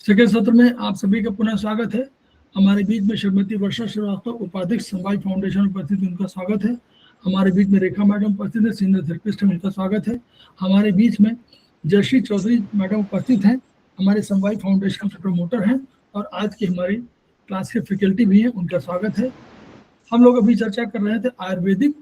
Second सत्र में आप सभी का पुनः स्वागत है। हमारे बीच में श्रीमती वर्षा श्रीवास्तव, उपाध्यक्ष समवाय फाउंडेशन उपस्थित, उनका स्वागत है। हमारे बीच में रेखा मैडम उपस्थित है, सीनियर थेरेपिस्ट है, उनका स्वागत है। हमारे बीच में जयश्री चौधरी मैडम उपस्थित हैं, हमारे समवाय फाउंडेशन के प्रमोटर हैं और आज की हमारी क्लास के फैकल्टी भी हैं, उनका स्वागत है। हम लोग अभी चर्चा कर रहे थे आयुर्वेदिक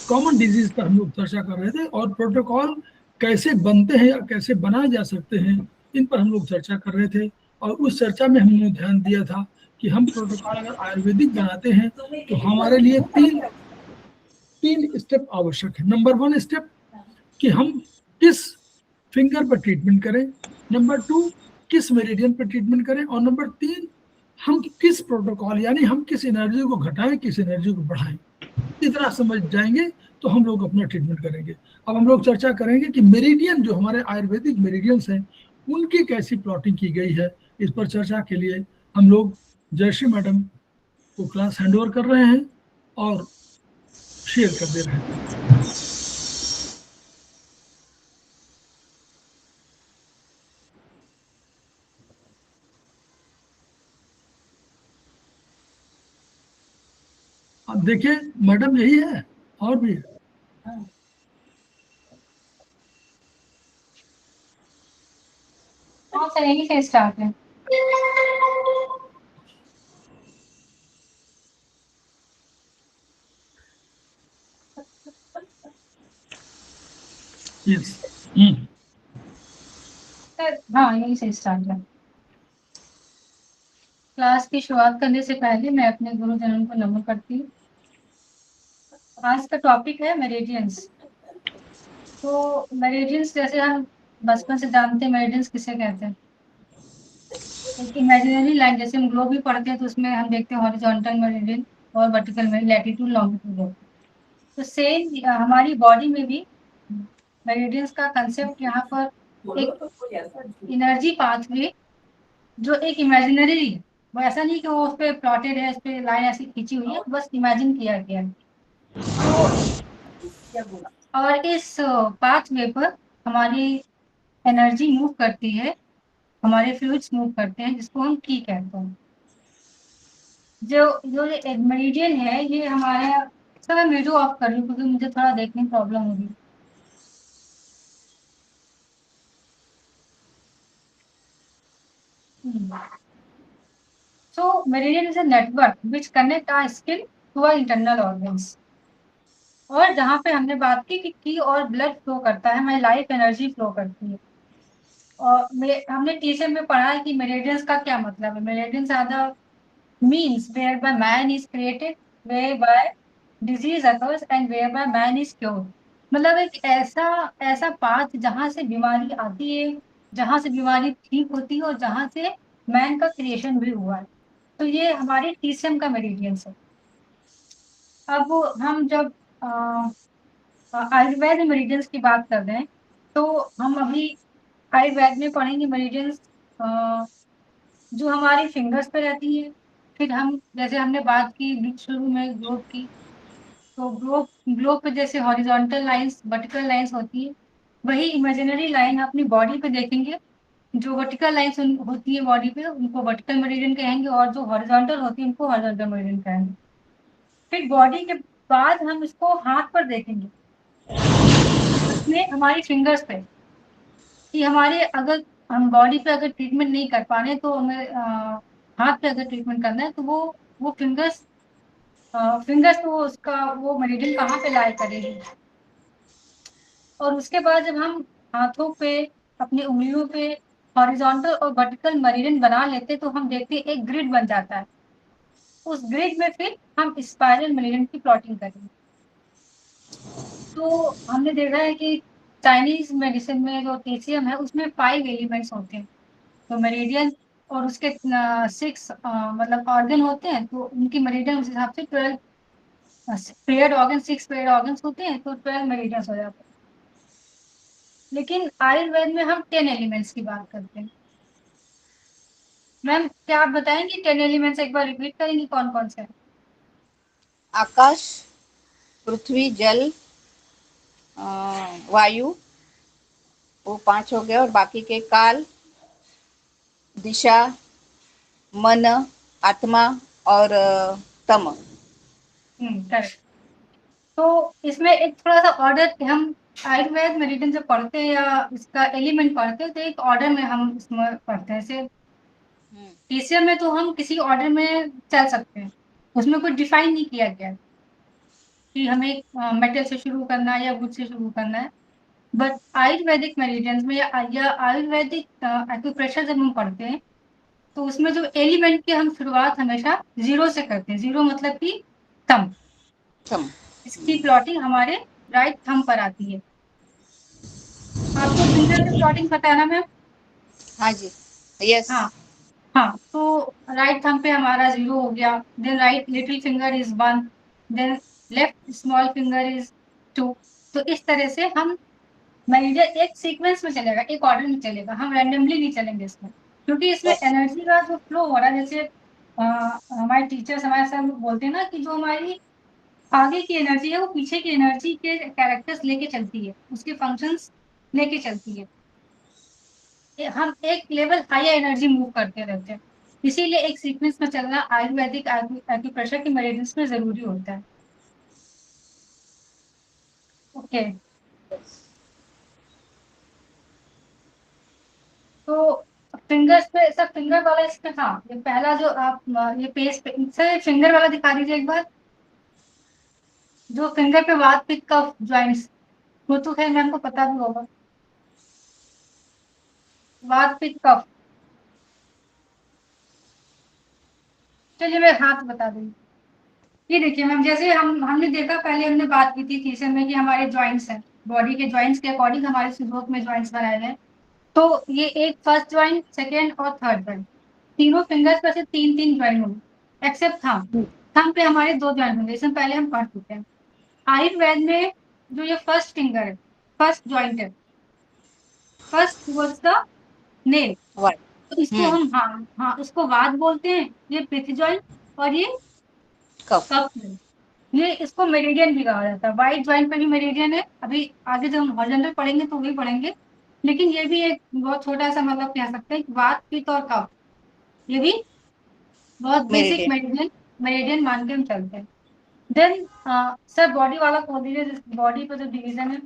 कॉमन डिजीज पर, हम लोग चर्चा कर रहे थे और प्रोटोकॉल कैसे बनते हैं या कैसे बनाए जा सकते हैं, इन पर हम लोग चर्चा कर रहे थे। और उस चर्चा में हमने ध्यान दिया था कि हम प्रोटोकॉल अगर आयुर्वेदिक बनाते हैं तो हमारे लिए तीन स्टेप आवश्यक है। नंबर 1 स्टेप कि हम किस फिंगर पर ट्रीटमेंट करें, नंबर 2 किस मेरिडियन पर ट्रीटमेंट करें, और नंबर 3 हम किस प्रोटोकॉल यानी हम किस एनर्जी को घटाएं, किस एनर्जी को बढ़ाएं। इतना समझ जाएंगे तो हम लोग अपना ट्रीटमेंट करेंगे। अब हम लोग चर्चा करेंगे कि मेरिडियन जो हमारे आयुर्वेदिक मेरिडियंस हैं उनकी कैसी प्लॉटिंग की गई है। इस पर चर्चा के लिए हम लोग जयश्री मैडम को क्लास हैंडओवर कर रहे हैं और शेयर कर दे रहे हैं। अब देखिए मैडम यही है और भी है। हाँ सर, यही से स्टार्ट है। यस। सर हाँ, यही से स्टार्ट है। क्लास की शुरुआत करने से पहले मैं अपने गुरुजनों को नमन करती हूँ। आज का टॉपिक है मेरिडियंस। तो मेरिडियंस जैसे हम बचपन से जानते हैं, मेरिडियंस किसे कहते हैं। एक इमेजिनरी लाइन, जैसे हम ग्लोब भी पढ़ते हैं तो उसमें हम देखते हैं हॉरिजॉन्टल मेरिडियन और वर्टिकल मेरिडियन, लैटिट्यूड लॉन्गिट्यूड। तो सेम हमारी बॉडी में भी मेरिडियंस का कंसेप्ट यहाँ पर एक एनर्जी पाथवे, जो एक इमेजिनरी, वो ऐसा नहीं कि वो उस पर प्लॉटेड है, उस पर लाइन ऐसी खींची हुई है, बस इमेजिन किया गया है। और इस पाथवे पर हमारी एनर्जी मूव करती है, हमारे फ्लूइड्स मूव करते हैं, जिसको हम की कहते हैं। जो जो मेरिडियन है ये हमारे, सर मैं वीडियो ऑफ कर रही हूँ क्योंकि मुझे थोड़ा देखने में प्रॉब्लम हो रही है। So meridian is a network which connect our skin to our internal organs. और जहाँ पे हमने बात की कि और ब्लड फ्लो करता है, हमारी लाइफ एनर्जी फ्लो करती है। और हमने टीचर में पढ़ा है कि मेरिडियंस का क्या मतलब है। Meridians are the means where by man is created, where by disease occurs and where by man is cured. मतलब एक ऐसा पाथ जहाँ से बीमारी आती है, जहाँ से बीमारी ठीक होती है और जहाँ से मैन का क्रिएशन भी हुआ है। तो ये हमारे टीसीएम का मेरिडियंस है। अब हम जब आयुर्वेद में मेरिडियंस की बात कर रहे हैं तो हम अभी आयुर्वेद में पढ़ेंगे मेरिडियंस जो हमारी फिंगर्स पे रहती है। फिर हम जैसे हमने बात की शुरू में ग्लोब की, तो ग्लोब पे जैसे हॉरिजॉन्टल लाइंस, वर्टिकल लाइंस होती है, वही इमेजिनरी लाइन अपनी बॉडी पे देखेंगे। जो वर्टिकल लाइंस होती है बॉडी पे उनको वर्टिकल मेरिडियन कहेंगे, और जो हॉरिजॉन्टल होती है उनको हॉरिजॉन्टल मेरिडियन कहेंगे। फिर बॉडी के बाद हम इसको हाथ पर देखेंगे, उसमें हमारी फिंगर्स पे, कि हमारे अगर हम बॉडी पे अगर ट्रीटमेंट नहीं कर पा रहे तो हमें हाथ पे अगर ट्रीटमेंट करना है तो वो फिंगर्स तो उसका वो मेरिडियन कहाँ पे लाई करेगी। और उसके बाद जब हम हाथों पे, अपनी उंगलियों पे हॉरिजॉन्टल और वर्टिकल मेरिडियन बना लेते तो हम देखते हैं एक ग्रिड बन जाता है। उस ग्रिड में फिर हम स्पाइरल मेरिडियन की प्लॉटिंग करेंगे। तो हमने देखा है कि चाइनीज मेडिसिन में जो टीसीएम है उसमें 5 एलिमेंट्स होते हैं। तो मेरिडियन और उसके 6 मतलब ऑर्गन होते हैं, तो उनकी मेरिडियन उस हिसाब से 12 पेयर्ड ऑर्गन, 6 पेयर्ड ऑर्गन्स होते हैं, तो 12 मेरिडियंस हो जाते हैं। लेकिन आयुर्वेद में हम 10 एलिमेंट्स की बात करते हैं। मैम क्या आप बताएंगे 10 एलिमेंट्स एक बार रिपीट करेंगे कौन कौन से हैं? आकाश, पृथ्वी, जल, वायु, वो 5 हो गए, और बाकी के काल, दिशा, मन, आत्मा और तम। करेक्ट। तो इसमें एक थोड़ा सा ऑर्डर, हम आयुर्वेद मेडिसिन जब पढ़ते हैं या इसका एलिमेंट पढ़ते हैं तो एक ऑर्डर में हम इसमें पढ़ते हैं। जैसे पीसीएम में तो हम किसी ऑर्डर में चल सकते हैं, उसमें कुछ डिफाइन नहीं किया गया है कि हमें मेटल से शुरू करना है या वुड से शुरू करना है। बट आयुर्वेदिक मेडिसिन में या आयुर्वेदिक एक्यूप्रेशर जब हम पढ़ते हैं तो उसमें जो एलिमेंट की हम शुरुआत हमेशा जीरो से करते हैं। जीरो मतलब कि थंब। थम। इसकी प्लॉटिंग हमारे राइट थंब पर आती है। आपको फिंगर की प्लॉटिंग पता है ना मैम? हाँ जी, यस। हाँ हाँ। तो राइट थंब पे हमारा जीरो हो गया, then right little finger is 1, then left small finger is 2। तो इस तरह से हम मैनेजर एक सीक्वेंस में चलेगा, एक ऑर्डर में चलेगा, हम रैंडमली नहीं चलेंगे इसमें, क्योंकि इसमें एनर्जी का जो फ्लो हो रहा है, जैसे हमारे टीचर्स हमारे साथ बोलते हैं ना कि जो हमारी आगे की एनर्जी है वो पीछे की एनर्जी के कैरेक्टर्स लेके चलती है, उसके फंक्शंस लेके चलती है। हम एक लेवल हाई एनर्जी मूव करते रहते हैं, इसीलिए एक सीक्वेंस में चलना आयुर्वेदिक एक्यूप्रेशर की मेडिसिन में जरूरी होता है। ओके। तो फिंगर्स पे सब फिंगर वाला इसमें, हाँ ये पहला जो आप ये पेज पे सर फिंगर वाला दिखा दीजिए एक बार, जो फिंगर पे वात पित्त कफ ज्वाइंट्स, वो तो खैर मैम को पता भी होगा। वात पित्त कफ, चलिए मैं हाथ बता दूंगी। ये देखिए मैम, जैसे हमने देखा पहले हमने बात की थी तीसरे में कि हमारे ज्वाइंट्स हैं, बॉडी के ज्वाइंट्स के अकॉर्डिंग हमारे स्ट्रोक में ज्वाइंट्स बनाए गए हैं। तो ये एक फर्स्ट ज्वाइंट, सेकेंड और थर्ड ज्वाइंट, तीनों फिंगर्स पर से तीन तीन ज्वाइंट होंगे एक्सेप्ट थंब। थंब पे हमारे दो ज्वाइंट होंगे, इसमें पहले हम पढ़ चुके हैं। आयुर्वेद में जो ये फर्स्ट फिंगर है, फर्स्ट ज्वाइंट है, first towards the nail, one. तो इसको हम हाँ हाँ इसको वात बोलते हैं। ये पिथ ज्वाइंट और ये कफ। कफ ज्वाइंट, ये इसको मेरिडियन भी कहा जाता है। वाइट ज्वाइंट पे भी मेरिडियन है, अभी आगे जब हम हॉरिजॉन्टल पढ़ेंगे तो वही पढ़ेंगे। लेकिन ये भी एक बहुत छोटा सा मतलब कह सकते हैं कि वात पित्त और कफ, ये भी बहुत बेसिक मेरिडियन। मेरिडियन मेरिडियन मान के हम चलते हैं। देन सर बॉडी वाला खोल दीजिए, बॉडी पे जो डिवीजन है।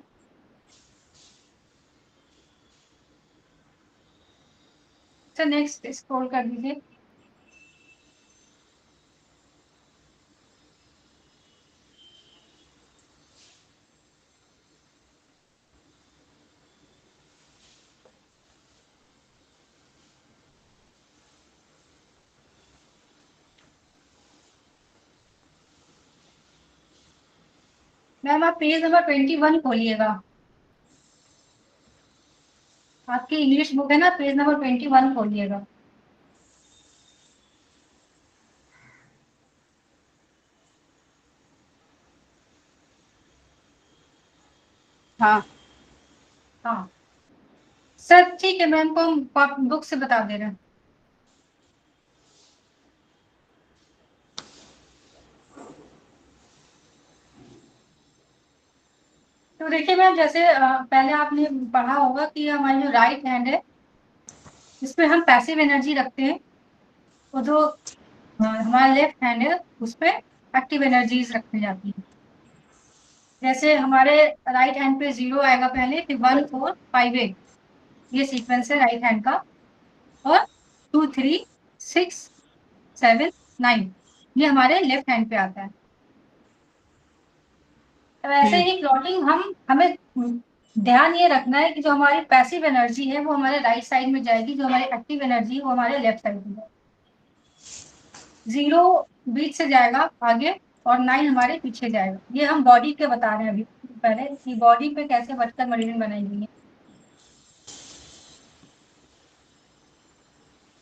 सर नेक्स्ट स्क्रॉल कर दीजिए। मैम आप पेज नंबर 21 खोलिएगा, आपकी इंग्लिश बुक है ना, पेज नंबर 21 खोलिएगा। हाँ। हाँ सर ठीक है, मैम को हम बुक से बता दे रहे हैं। तो देखिए मैम, जैसे पहले आपने पढ़ा होगा कि हमारी जो राइट हैंड है इसमें हम पैसिव एनर्जी रखते हैं, और जो हमारा लेफ्ट हैंड है उस पे एक्टिव एनर्जीज रखी जाती है। जैसे हमारे राइट हैंड पे जीरो आएगा पहले, फिर 1 4 5 8, ये सीक्वेंस है राइट हैंड का। और 2 3 6 7 9, ये हमारे लेफ्ट हैंड पे आता है। तो ऐसे ही प्लॉटिंग हमें ध्यान ये रखना है कि जो हमारी पैसिव एनर्जी है वो हमारे राइट साइड में जाएगी, जो हमारी एक्टिव एनर्जी है वो हमारे लेफ्ट साइड में जाएगी। 0 बीच से जाएगा आगे और 9 हमारे पीछे जाएगा। ये हम बॉडी के बता रहे हैं अभी पहले कि बॉडी पे कैसे वर्टिकल मेरिडियन बनाई गई है।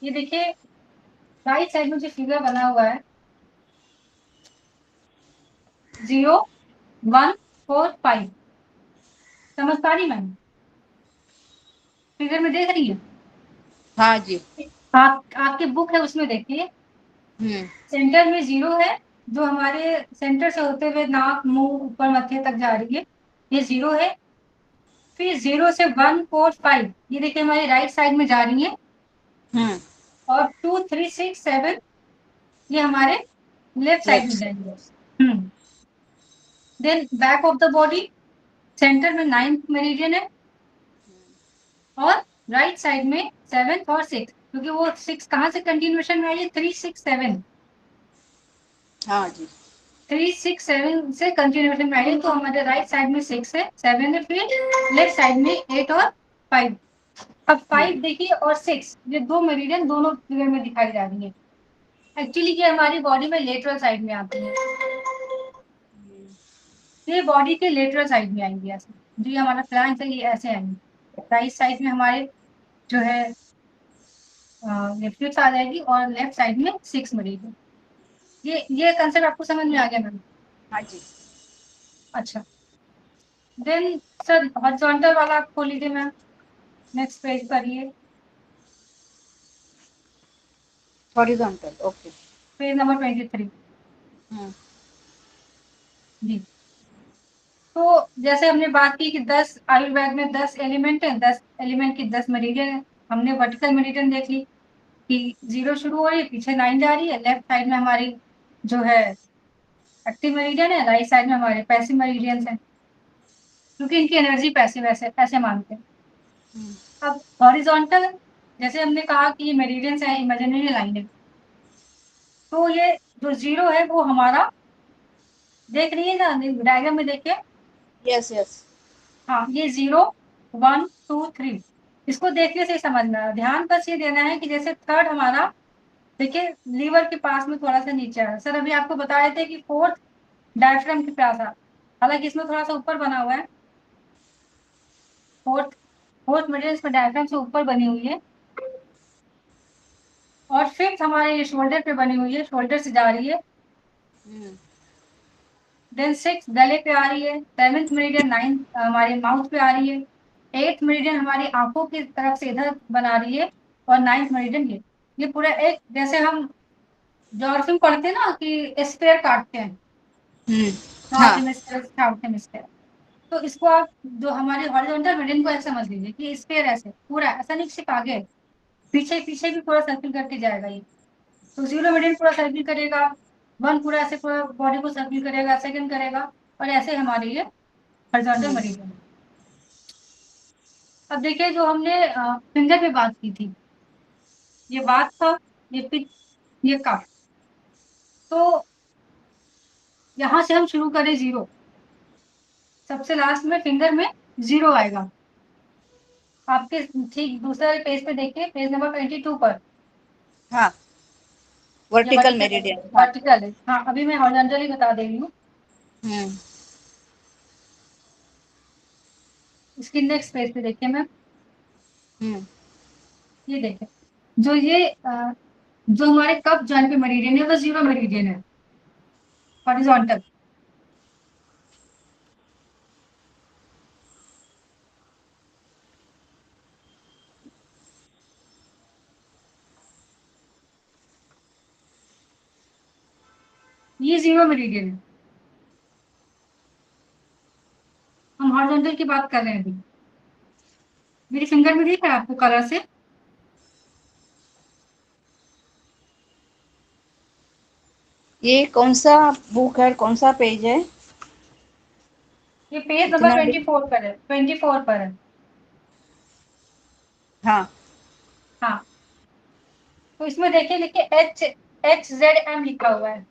ये देखिए राइट साइड में जो फिगर बना हुआ है 0 1 4 5, समझ पा रही मैम? फिगर में देख रही है? हाँ जी। आपके बुक है उसमें देखिए, हम्म। सेंटर में 0 है, जो हमारे सेंटर से होते हुए नाक मुंह ऊपर मत्थे तक जा रही है, ये 0 है। फिर 0 से 1 4 5 ये देखिए हमारी राइट साइड में जा रही है, और 2 3 6 7 ये हमारे लेफ्ट साइड में जाएंगे। Then back of the body centre में 9th मेरिडियन है, और राइट साइड में 7th और 6th, क्योंकि वो 6 कहाँ से कंटिन्यूएशन में आई है, 3 6 7। हाँ जी 3 6 7 से कंटिन्यूएशन में आई है, तो हमारे राइट साइड में 6 है, 7 है, फिर लेफ्ट साइड में 8 और 5। अब 5 देखिए और 6 ये दो मेरिडियन दोनों फिगर में दिखाई जा रही है। एक्चुअली ये हमारी बॉडी में लेटरल साइड में आती है, ये बॉडी के लेटरल साइड में आएंगे ऐसे, जो ये हमारा फ्लैंक है ये ऐसे आएंगे। राइट साइड में हमारे जो है लेफ्ट आ जाएगी, और लेफ्ट साइड में 6 मेरिडियन। ये कंसेप्ट आपको समझ में आ गया मैम? हाँ जी। अच्छा, देन सर हॉरिजॉन्टल वाला आप खोल लीजिए मैम, नेक्स्ट पेज पर ये हॉरिजॉन्टल ओके। पेज नंबर 23 जी। तो जैसे हमने बात की कि 10 आयुर्वेद में 10 एलिमेंट है, 10 एलिमेंट की 10 मेरिडियन है। हमने वर्टिकल मेरिडियन देख ली कि 0 शुरू हो रही है, पीछे 9 जा रही है, लेफ्ट साइड में हमारी जो है एक्टिव मेरिडियन है, राइट साइड में हमारे पैसिव मेरिडियंस हैं, क्योंकि इनकी एनर्जी पैसिव ऐसे मानते हैं। अब हॉरिजॉन्टल जैसे हमने कहा कि ये मेरिडियंस है इमेजिनरी लाइन है, तो ये जो 0 है वो हमारा देख रही है ना डायग्राम में देखिए। यस यस हाँ ये 0 1 2 3 इसको देखने से समझ में आया। ध्यान बस ये देना है कि जैसे थर्ड हमारा देखिए लीवर के पास में थोड़ा सा नीचे है। सर अभी आपको बता रहे थे कि फोर्थ डायफ्राम के पास है, हालांकि इसमें थोड़ा सा ऊपर बना हुआ है। फोर्थ फोर्थ मेरिडियन में डायफ्राम से ऊपर बनी हुई है, और फिफ्थ हमारे ये शोल्डर पे बनी हुई है, शोल्डर से जा रही है। देन 6 गले पे आ रही है, 7th मेरिडियन 9 हमारे माउथ पे आ रही है, 8th मेरिडियन हमारी आंखों की तरफ से इधर बना रही है, और 9th मेरिडियन ये पूरा एक जैसे हम ज्योग्राफी में पढ़ते हैं ना कि स्फीयर काटते हैं, हाँ हेमिस्फीयर, तो इसको आप जो हमारे हॉरिजॉन्टल मेरिडियन को ऐसे समझ लीजिए कि स्फीयर ऐसे पूरा ऐसा नहीं सिर्फ आगे पीछे पीछे भी पूरा सर्किल करके जाएगा ये। तो 0 मेरिडियन पूरा सर्किल करेगा, 1 पूरा ऐसे पूरा बॉडी को सर्किल करेगा, सेकंड करेगा, और ऐसे हमारे ये हॉरिजॉन्टल मेरिडियन। अब देखिए जो हमने फिंगर पे बात की थी, ये बात था, ये पिच, ये कफ। तो यहाँ से हम शुरू करें 0, सबसे लास्ट में फिंगर में 0 आएगा। आपके ठीक दूसरे पेज पे देखिए, पेज नंबर 22 पर। हाँ वर्टिकल मेरिडियन हाँ। वर्टिकल है, हाँ अभी मैं हॉरिजॉन्टल ही बता दे रही हूँ। इसकी नेक्स्ट पेज पे देखिए मैम, ये देखिए जो ये जो हमारे कफ जॉइंट पे मेरिडियन है वो 0 मेरिडियन है हॉरिजॉन्टल। ये 0 मेरिडियन है, हम हॉरिजॉन्टल की बात कर रहे हैं अभी। मेरी फिंगर में दिख रहा है आपको कलर से? ये कौन सा बुक है, कौन सा पेज है? ये पेज नंबर इतना 24 पर है, 24 पर है। हाँ हाँ तो इसमें देखिए लिखिए HZM लिखा हुआ है,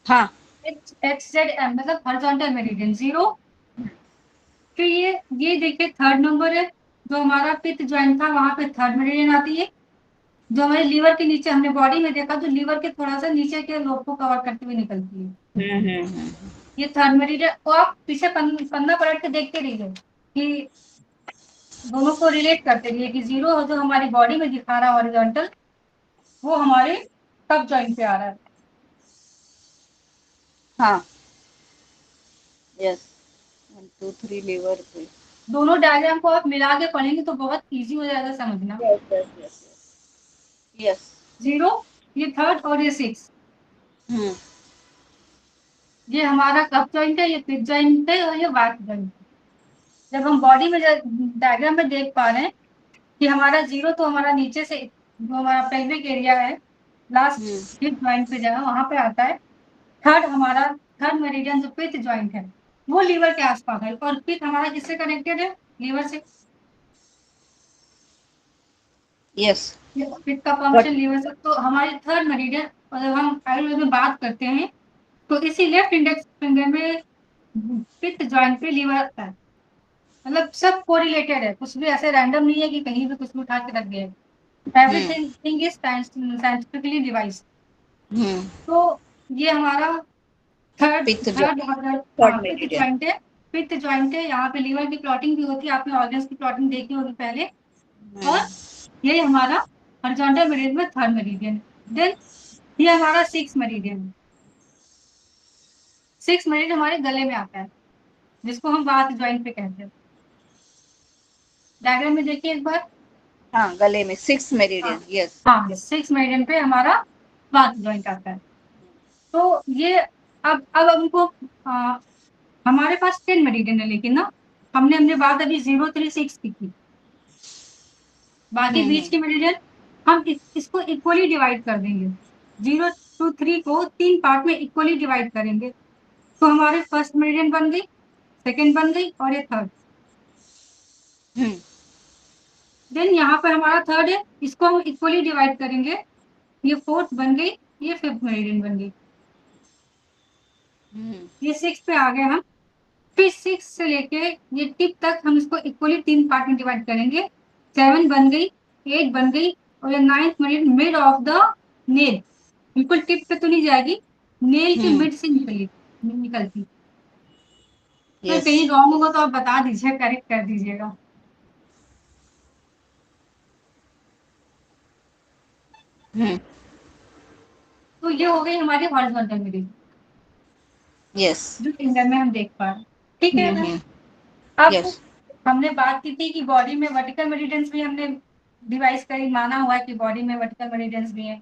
हाँ HZM मतलब हॉरिजॉन्टल मेरिडियन 0। फिर ये देखिए थर्ड नंबर है, जो हमारा पित्त ज्वाइंट था वहां पे थर्ड मेरिडियन आती है, जो हमारे लीवर के नीचे हमने बॉडी में देखा तो लीवर के थोड़ा सा नीचे के लोब को कवर करते हुए निकलती है। ये थर्ड मेरिडियन को आप पीछे पन्ना पलट के देखते रहिए कि दोनों को रिलेट करते रहिए कि 0 जो हमारी बॉडी में दिखा रहा है हॉरिजॉन्टल, वो हमारे कफ जॉइंट पे आ रहा है। हाँ यस 1 2 3 लीवर पे। दोनों डायग्राम को आप मिला के पढ़ेंगे तो बहुत इजी हो जाएगा समझना। यस यस यस यस 0 ये थर्ड और ये 6, ये हमारा कप जॉइंट है, ये पिच जॉइंट है और ये वाट जॉइंट है। जब हम बॉडी में डायग्राम में देख पा रहे हैं कि हमारा जीरो तो हमारा नीचे से जो हमारा पेल्विक एरिया है लास्ट हिप जॉइंट पे जगह वहां पे आता है। थर्ड मेरिडियन जो पिथ जॉइंट है वो लीवर के आसपास है, और पिथ हमारा किससे कनेक्टेड है? लीवर से। यस। पिथ का फंक्शन लीवर से। तो हमारी थर्ड मेरिडियन, अगर हम आयुर्वेद में बात करते हैं तो इसी लेफ्ट इंडेक्स फिंगर में पिथ जॉइंट पे लीवर आता है। मतलब सब कोरिलेटेड है, कुछ भी ऐसे रैंडम नहीं है कि कहीं भी कुछ भी उठा के रख गए। Everything is scientifically device. तो ये हमारा थर्ड पित्त थर्ड थर्ड पित्त मेरिडियन। जॉइंट है। पित्त जॉइंट है, यहाँ पे लीवर की प्लॉटिंग भी होती है, आपने ऑर्गन्स की प्लॉटिंग देखी होगी पहले। और ये हमारा हॉरिजॉन्टल मेरिडियन में थर्ड मेरिडियन। देन ये हमारा सिक्स मेरिडियन है। सिक्स मेरिडियन हमारे गले में आता है, जिसको हम वात जॉइंट पे कहते हैं। डायग्राम में देखिए एक बार। हाँ, गले में 6 हाँ मेरिडियन। यस। हाँ, सिक्स मेरिडियन पे हमारा वात जॉइंट आता है। तो ये अब हमको हमारे पास 10 मेरिडियन है, लेकिन ना हमने बात अभी 0 3 6 की थी। बाकी बीच के मेरिडियन हम इसको इक्वली डिवाइड कर देंगे। 0 2 3 को 3 पार्ट में इक्वली डिवाइड करेंगे, तो हमारे फर्स्ट मेरिडियन बन गई, सेकंड बन गई और ये थर्ड। देन यहाँ पर हमारा थर्ड है, इसको हम इक्वली डिवाइड करेंगे, ये फोर्थ बन गई, ये फिफ्थ मेरिडियन बन गई। ये 6 पे आ गए हम। फिर 6 से लेके ये टिप तक हम इसको इक्वली 3 पार्ट में डिवाइड करेंगे। 7 बन गई, 8 बन गई और ये 9th meridian mid of the nail. बिल्कुल टिप पे तो नहीं जाएगी, नेल के मिड से निकलती। तो कहीं रॉन्ग होगा तो आप बता दीजिए, करेक्ट कर दीजिएगा। तो ये हो गई हमारी हॉरिजॉन्टल मेरिडियन, यस। जो फिंगर में हम देख पा रहे हैं। ठीक है मैम। अब यस। हमने बात की थी कि बॉडी में वर्टिकल मेरिडियंस भी हमने डिवाइस करी, माना हुआ है कि बॉडी में वर्टिकल मेरिडियंस भी है।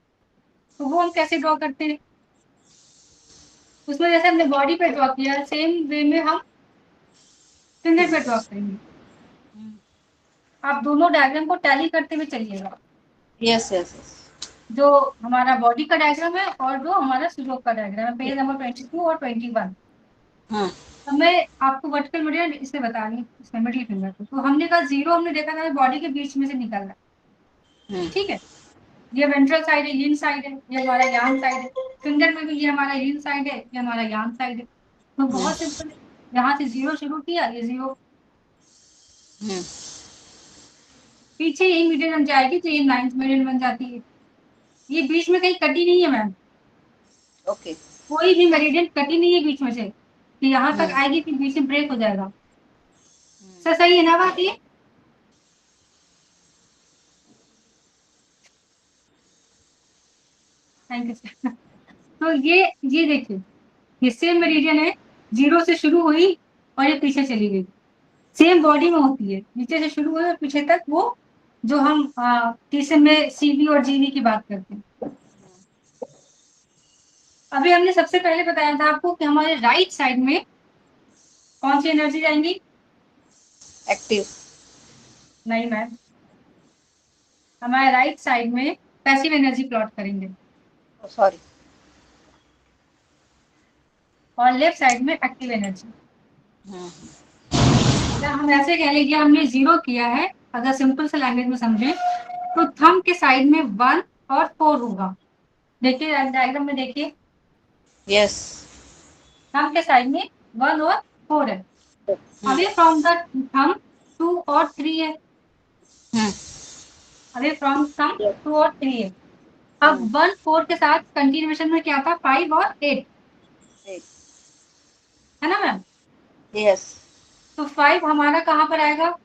तो वो हम कैसे ड्रॉ करते हैं? उसमें जैसे हमने बॉडी पे ड्रॉ किया, सेम वे में हम फिंगर पे ड्रॉ करेंगे। आप दोनों डायग्राम को टैली करते हुए चलिएगा। यस। यस। जो हमारा बॉडी का डायग्राम है और जो हमारा स्लोप का डायग्राम है, पेज नंबर 22 और 21। अब मैं आपको वर्टिकल मेरिडियन इससे बता रही हूँ, इसमें मिडिल फिंगर को। तो हमने कहा 0 हमने देखा था बॉडी के बीच में से निकल रहा है। ठीक है, ये वेंट्रल साइड है, यिन साइड है, ये हमारा यांग साइड है। फिंगर में भी ये हमारा यिन साइड है, ये हमारा यांग साइड है। तो बहुत सिंपल है, यहाँ से 0 शुरू किया, ये 0 पीछे यही मेरिडियन जाएगी तो ये 9th मेरिडियन बन जाती है। ये बीच में कहीं कटी नहीं है मैम। ओके। कोई भी मेरिडियन कटी नहीं है बीच में से कि यहाँ तक आएगी फिर बीच में ब्रेक हो जाएगा। सर सही है ना बात ये? Thank you sir. तो ये देखिए, ये सेम मेरिडियन है, 0 से शुरू हुई और ये पीछे चली गई। सेम बॉडी में होती है, नीचे से शुरू हुई और पीछे तक, वो जो हम तीसरे में सीवी और जीवी की बात करते हैं। अभी हमने सबसे पहले बताया था आपको कि हमारे राइट साइड में कौन सी एनर्जी जाएंगी? एक्टिव। नहीं मैम, हमारे राइट साइड में पैसिव एनर्जी प्लॉट करेंगे सॉरी। और लेफ्ट साइड में एक्टिव एनर्जी। हम ऐसे कह लीजिए, हमने 0 किया है, अगर सिंपल से लैंग्वेज में समझे तो थंब के साइड में 1 और 4 होगा। देखिए डायग्राम में देखिए, यस। थंब के साइड में 1 और 4 है। अवे फ्रॉम द थंब 2 और 3 है। अवे फ्रॉम थंब 2 और 3 है। अब 1 4 के साथ कंटिन्यूएशन में क्या था? 5 और 8 है ना मैम? यस। तो 5 हमारा कहाँ पर आएगा?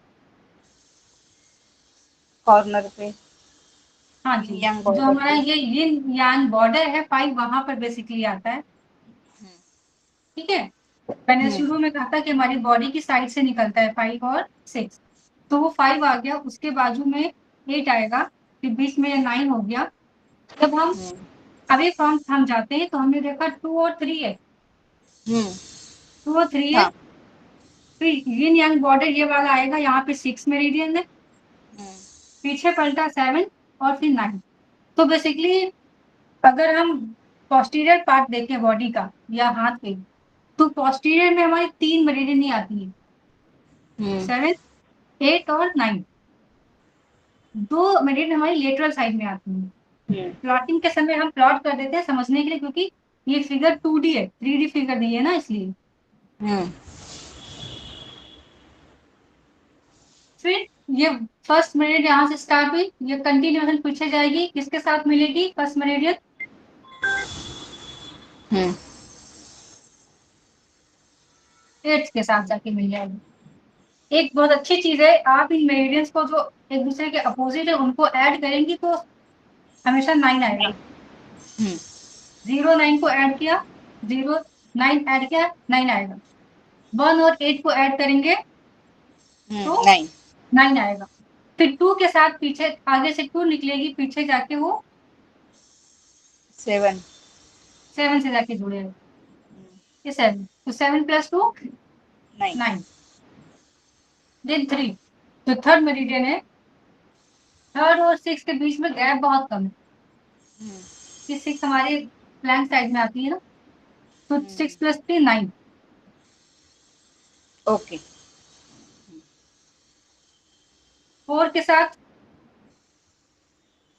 कॉर्नर पे। हाँ जी, यांग जो बॉर्डर हमारा पे। ये यिन यांग बॉर्डर है, 5 वहां पर बेसिकली आता है। ठीक है, मैंने शुरू में कहा था कि हमारी बॉडी की साइड से निकलता है 5 और 6, तो वो 5 आ गया, उसके बाजू में 8 आएगा, फिर बीच में 9 हो गया। जब हम अवे फ्रॉम थंब जाते हैं तो हमने देखा 2 और 3 है, हम्म 2 और 3 है। हाँ फिर यिन यांग बॉर्डर ये वाला आएगा, यहाँ पे 6 मेरिडियन है, हम्म पीछे पलटा 7 और फिर 9। तो बेसिकली अगर हम पोस्टीरियर पार्ट देखें बॉडी का या हाथ पे, तो पोस्टीरियर में हमारी 3 मेरिडियन ही आती है, हम्म 7, 8 और 9। 2 मेरिडियन हमारी लेटरल साइड में आती है। हम्म प्लॉटिंग के समय हम प्लॉट कर देते हैं समझने के लिए, क्योंकि ये फिगर 2D है, 3D फिगर नहीं है ना, इसलिए। हम्म फिर ये फर्स्ट मेरिडियन यहाँ से स्टार्ट हुई, ये कंटिन्यूएशन पीछे जाएगी, किसके साथ मिलेगी फर्स्ट मेरिडियन? हम्म 8 के साथ जाके मिल जाएगी। एक बहुत अच्छी चीज है, आप इन मेरिडियंस को जो एक दूसरे के अपोजिट है उनको ऐड करेंगी तो हमेशा 9 आएगा। हम्म 0 9 को ऐड किया, 0 9 ऐड किया, 9 आएगा। 1 और 8 को ऐड करेंगे तो 9 9 आएगा। फिर 2 के साथ पीछे आगे से 2 निकलेगी, पीछे जाके वो 7 7 से जाके जुड़ेगा, ये 7। तो 7 + 2 9 9। देन 3, जो थर्ड मेरिडियन है, थर्ड और 6 के बीच में गैप बहुत कम है, कि 6 हमारे फ्लैंक साइड में आती है ना, तो 6 + 3 9। ओके 4 के साथ,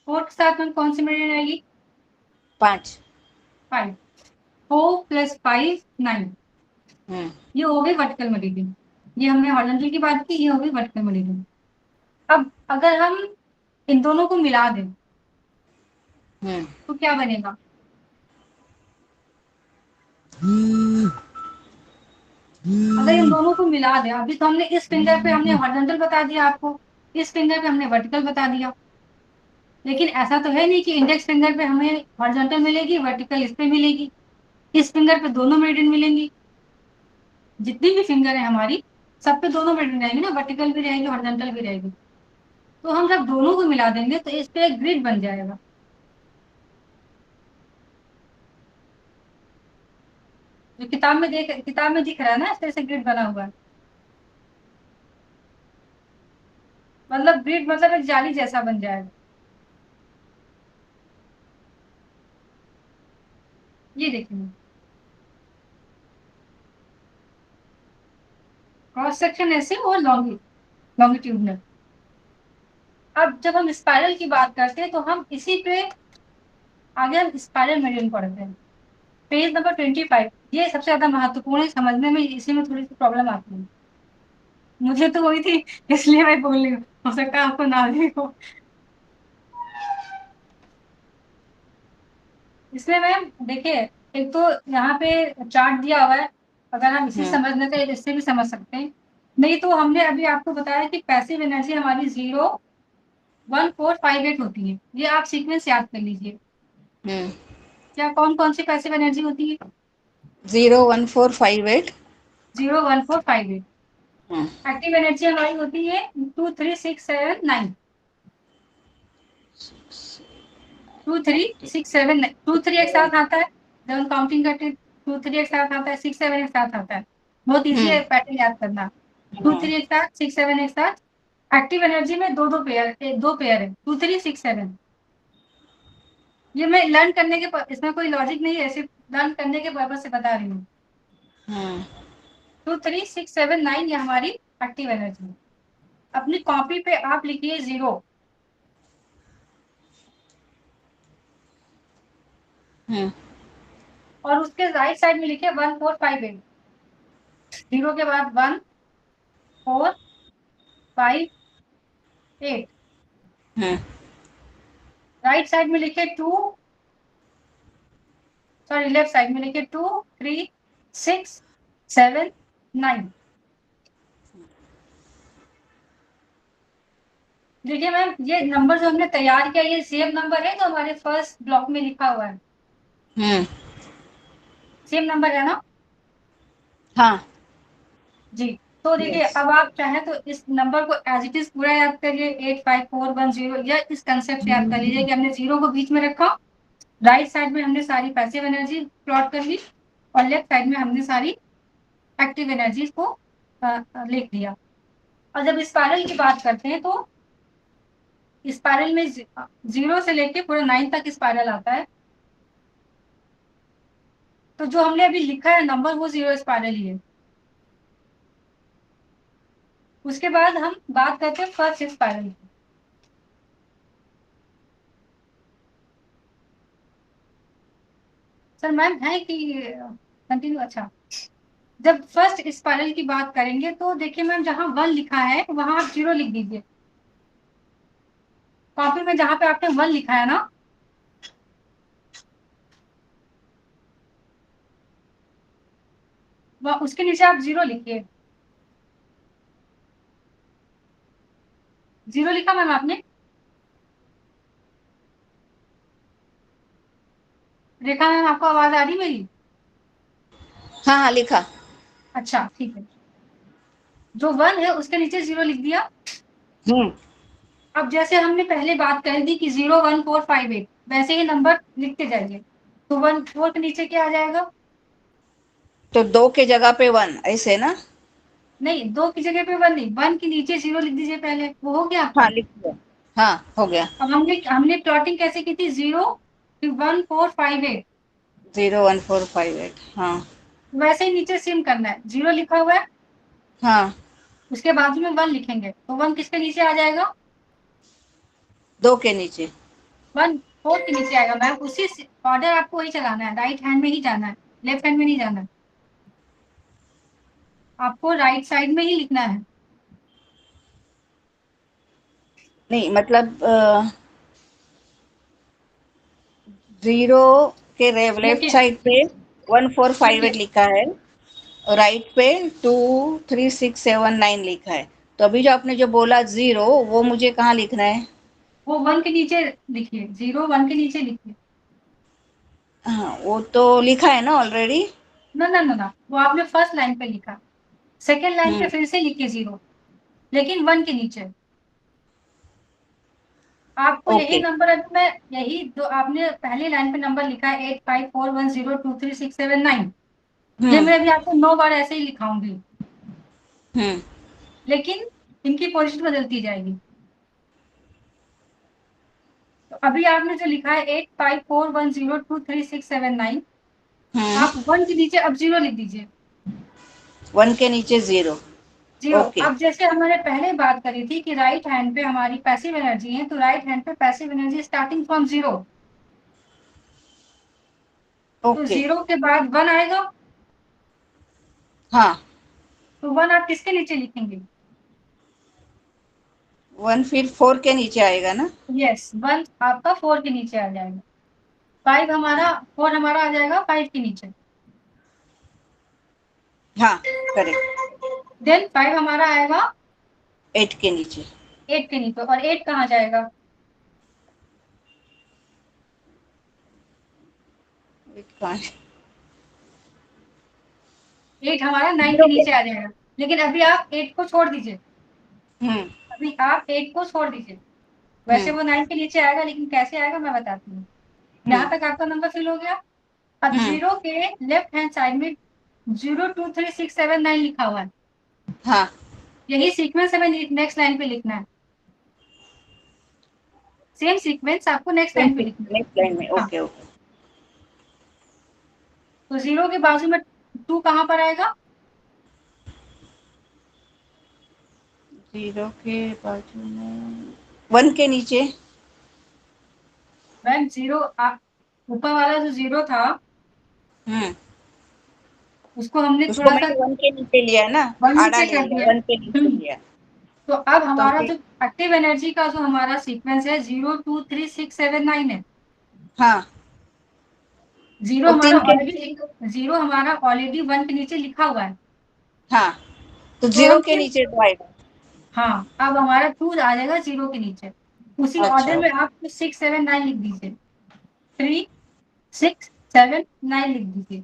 4 के साथ में कौन सी मेरिडियन आएगी? 5 5। 4 + 5 9। हम्म ये हो गई वर्टिकल मेरिडियन। ये हमने हॉरिजॉन्टल की बात की, ये हो गई वर्टिकल मेरिडियन। अब अगर हम इन दोनों को मिला दें हम्म तो क्या बनेगा? अगर इन दोनों को मिला दें, अभी तो हमने इस फिंगर पे हमने हॉरिजॉन्टल बता दिया आपको, इस फिंगर पे हमने वर्टिकल बता दिया, लेकिन ऐसा तो है नहीं कि इंडेक्स फिंगर पे हमें हॉरिजॉन्टल मिलेगी, वर्टिकल इस पे मिलेगी। इस फिंगर पे दोनों मेरिडियन मिलेंगी, जितनी भी फिंगर है हमारी सब पे दोनों मेरिडियन रहेंगी ना, वर्टिकल भी रहेगी, हॉरिजॉन्टल भी रहेगी। तो हम जब दोनों को मिला देंगे तो इस पे एक ग्रिड बन जाएगा। जो किताब में दिख रहा है ना, इस तरह से ग्रिड बना हुआ है, मतलब ग्रिड मतलब एक जाली जैसा बन जाएगा। ये देखिए क्रॉस सेक्शन ऐसे और लॉन्गिट्यूडनल। अब जब हम स्पाइरल की बात करते हैं तो हम इसी पे आगे हम स्पाइरल मेरिडियन पढ़ते हैं, पेज नंबर 25। ये सबसे ज्यादा महत्वपूर्ण है, समझने में इसी में थोड़ी सी प्रॉब्लम आती है, मुझे तो हुई थी, इसलिए मैं बोल रही हूँ, हो सकता है आपको ना भी हो। इसमें मैम देखिए, एक तो यहाँ पे चार्ट दिया हुआ है, अगर हम इसे हम्म समझना चाहिए इससे भी समझ सकते हैं। नहीं तो हमने अभी आपको बताया कि पैसिव एनर्जी हमारी 0 1 4 5 8 होती है, ये आप सीक्वेंस याद कर लीजिए। हम्म क्या कौन कौन सी पैसिव एनर्जी होती है? 0 1 4 5 8 0 1 4 5 8। हम्म एक्टिव एनर्जी हमारी होती है 2 3 6 7 9। 2 3 6 7 9, 2 3 एक साथ आता है, जब हम काउंटिंग करते हैं 2 3 एक साथ आता है, 6 7 एक साथ आता है, बहुत इजी है पैटर्न याद करना। 2 3 एक साथ, 6 7 एक साथ। एक्टिव एनर्जी में दो पेयर है, 2 3 6 7। ये मैं लर्न करने के इसमें कोई लॉजिक नहीं है, ऐसे लर्न करने के पर्पज से बता रही हूँ। हम्म 2 3 6 7 9 ये हमारी एक्टिव एनर्जी है। अपनी कॉपी पे आप लिखिए 0, हम्म और उसके राइट साइड में लिखिए 1 4 5 8। 0 के बाद 1 4 5 8। हम्म राइट साइड में लिखिए 2, सॉरी लेफ्ट साइड में लिखिए 2 3 6 7 9। देखिए मैम, ये नंबर जो हमने तैयार किया ये सेम नंबर है जो हमारे फर्स्ट ब्लॉक में लिखा हुआ है, हम्म सेम नंबर है ना हाँ जी। तो देखिए यस अब आप चाहें तो इस नंबर को एज इट इज पूरा याद करिए, 85410, या इस कंसेप्ट से याद कर लीजिए कि हमने 0 को बीच में रखा, राइट साइड में हमने सारी पैसिव एनर्जी प्लॉट कर ली, और लेफ्ट साइड में हमने सारी एक्टिव एनर्जीज को लिख दिया। और जब स्पाइरल की बात करते हैं तो स्पाइरल में 0 से लेके पूरा 9 तक स्पाइरल आता है। तो जो हमने अभी लिखा है नंबर वो 0 स्पाइरल ही है। उसके बाद हम बात करते हैं फर्स्ट स्पाइरल की। सर मैम है कि कंटिन्यू? अच्छा, जब फर्स्ट स्पाइरल की बात करेंगे तो देखिए मैम, जहां 1 लिखा है वहां आप 0 लिख दीजिए। कॉपी में जहां पे आपने 1 लिखा है ना, वह उसके नीचे आप 0 लिखिए। 0 लिखा मैम आपने? रेखा मैम, आपको आवाज आ रही मेरी? हाँ हाँ लिखा। अच्छा ठीक है, जो 1 है उसके नीचे 0 लिख दिया। हम्म। अब जैसे हमने पहले बात करी थी कि 01458, वैसे ही नंबर लिखते जाइए। तो 14 के नीचे क्या आ जाएगा? तो 2 के जगह पे 1 ऐसे ना? नहीं, 2 की जगह पे 1 नहीं, 1 के नीचे 0 लिख दीजिए पहले, वो हो गया हाँ आपका। लिख दिया। हाँ हो गया। अब हमने प्लॉटिंग कैसे की थी? 0 फिर 1458, 01458। हाँ। वैसे ही नीचे सेम करना है। 0 लिखा हुआ है, हाँ। उसके बाजू में 1 लिखेंगे, तो 1 किसके नीचे आ जाएगा? 2 के नीचे। 1 4 के नीचे आएगा मैम। उसी ऑर्डर आपको वही चलाना है, राइट हैंड में ही जाना है, लेफ्ट हैंड में नहीं जाना है। आपको राइट साइड में ही लिखना है। नहीं मतलब 0 के लेफ्ट देखिए साइड पे 1458 देखिए, लिखा है, राइट पे 23679 लिखा है। तो अभी जो आपने जो बोला 0, वो मुझे कहाँ लिखना है? वो 1 के नीचे लिखिए, 0 1 के नीचे लिखिए। हाँ वो तो लिखा है ना ऑलरेडी। ना ना ना ना, वो आपने फर्स्ट लाइन पे लिखा, सेकेंड लाइन पे हम्म। फिर से लिखिए 0, लेकिन 1 के नीचे। आपको यही ओके। नंबर, अभी मैं यही जो आपने पहली लाइन पे नंबर लिखा है 8541023679, ये हम्म। मैं अभी आपको 9 बार ऐसे ही लिखाऊंगी, हम्म। लेकिन इनकी पोजीशन बदलती जाएगी। तो अभी आपने जो लिखा है 8541023679, हम्म। आप 1 के नीचे अब 0 लिख दीजिए। 1 के नीचे 0। 0। ओके। अब जैसे हमने पहले बात करी थी कि राइट हैंड पे हमारी पैसिव एनर्जी है, तो राइट हैंड पे पैसिव एनर्जी स्टार्टिंग फ्रॉम 0। तो ओके। 0 के बाद 1 आएगा, हाँ। तो 1 आप किसके नीचे लिखेंगे? 1 फिर 4 के नीचे आएगा ना? यस, 1 आपका 4 के नीचे आ जाएगा। 4 हमारा आ जाएगा 5 के नीचे। हाँ करेक्ट। देन 5 हमारा आएगा 8 के नीचे। 8 के नीचे, और 8 कहाँ जाएगा? 8 कहाँ? 8 हमारा 9 के 0 के। नीचे आ जाएगा। लेकिन अभी आप 8 को छोड़ दीजिए, हम्म। अभी आप 8 को छोड़ दीजिए। वैसे हम्म। वो 9 के नीचे आएगा, लेकिन कैसे आएगा मैं बताती हूँ। हम्म। यहाँ तक आपका नंबर फिल हो गया। अब हम्म। 0 के लेफ्ट हैंड साइड में 023679 लिखा हुआ है, हाँ। यही सीक्वेंस हमें नेक्स्ट लाइन पे लिखना है। सेम सीक्वेंस आपको नेक्स्ट लाइन पे लिखना है। नेक्स्ट लाइन में। हाँ, ओके ओके। तो 0 के बाजू में 2 कहाँ पर आएगा? 0 के बाजू में 1 के नीचे। मैम 0, ऊपर वाला जो 0 था हम्म। उसको हमने उसको थोड़ा सा मैंने 1 के नीचे लिया है ना? 1 आधा नीचे ले कर लिया, दिया। 1 के नीचे लिया। तो अब तो हमारा फिर। जो एक्टिव एनर्जी का जो हमारा सीक्वेंस है 023679 है। हाँ। 0 वो हमारा 3 के। ऑलरेडी 1 के नीचे लिखा हुआ है। हाँ तो तो 0 हम के किस, नीचे तो आएगा। हाँ, अब हमारा 2 आ जाएगा 0 के नीचे। उसी अच्छा ऑर्डर में ओके। आप 679 लिख दीजिए, 3679 लिख दीजिए।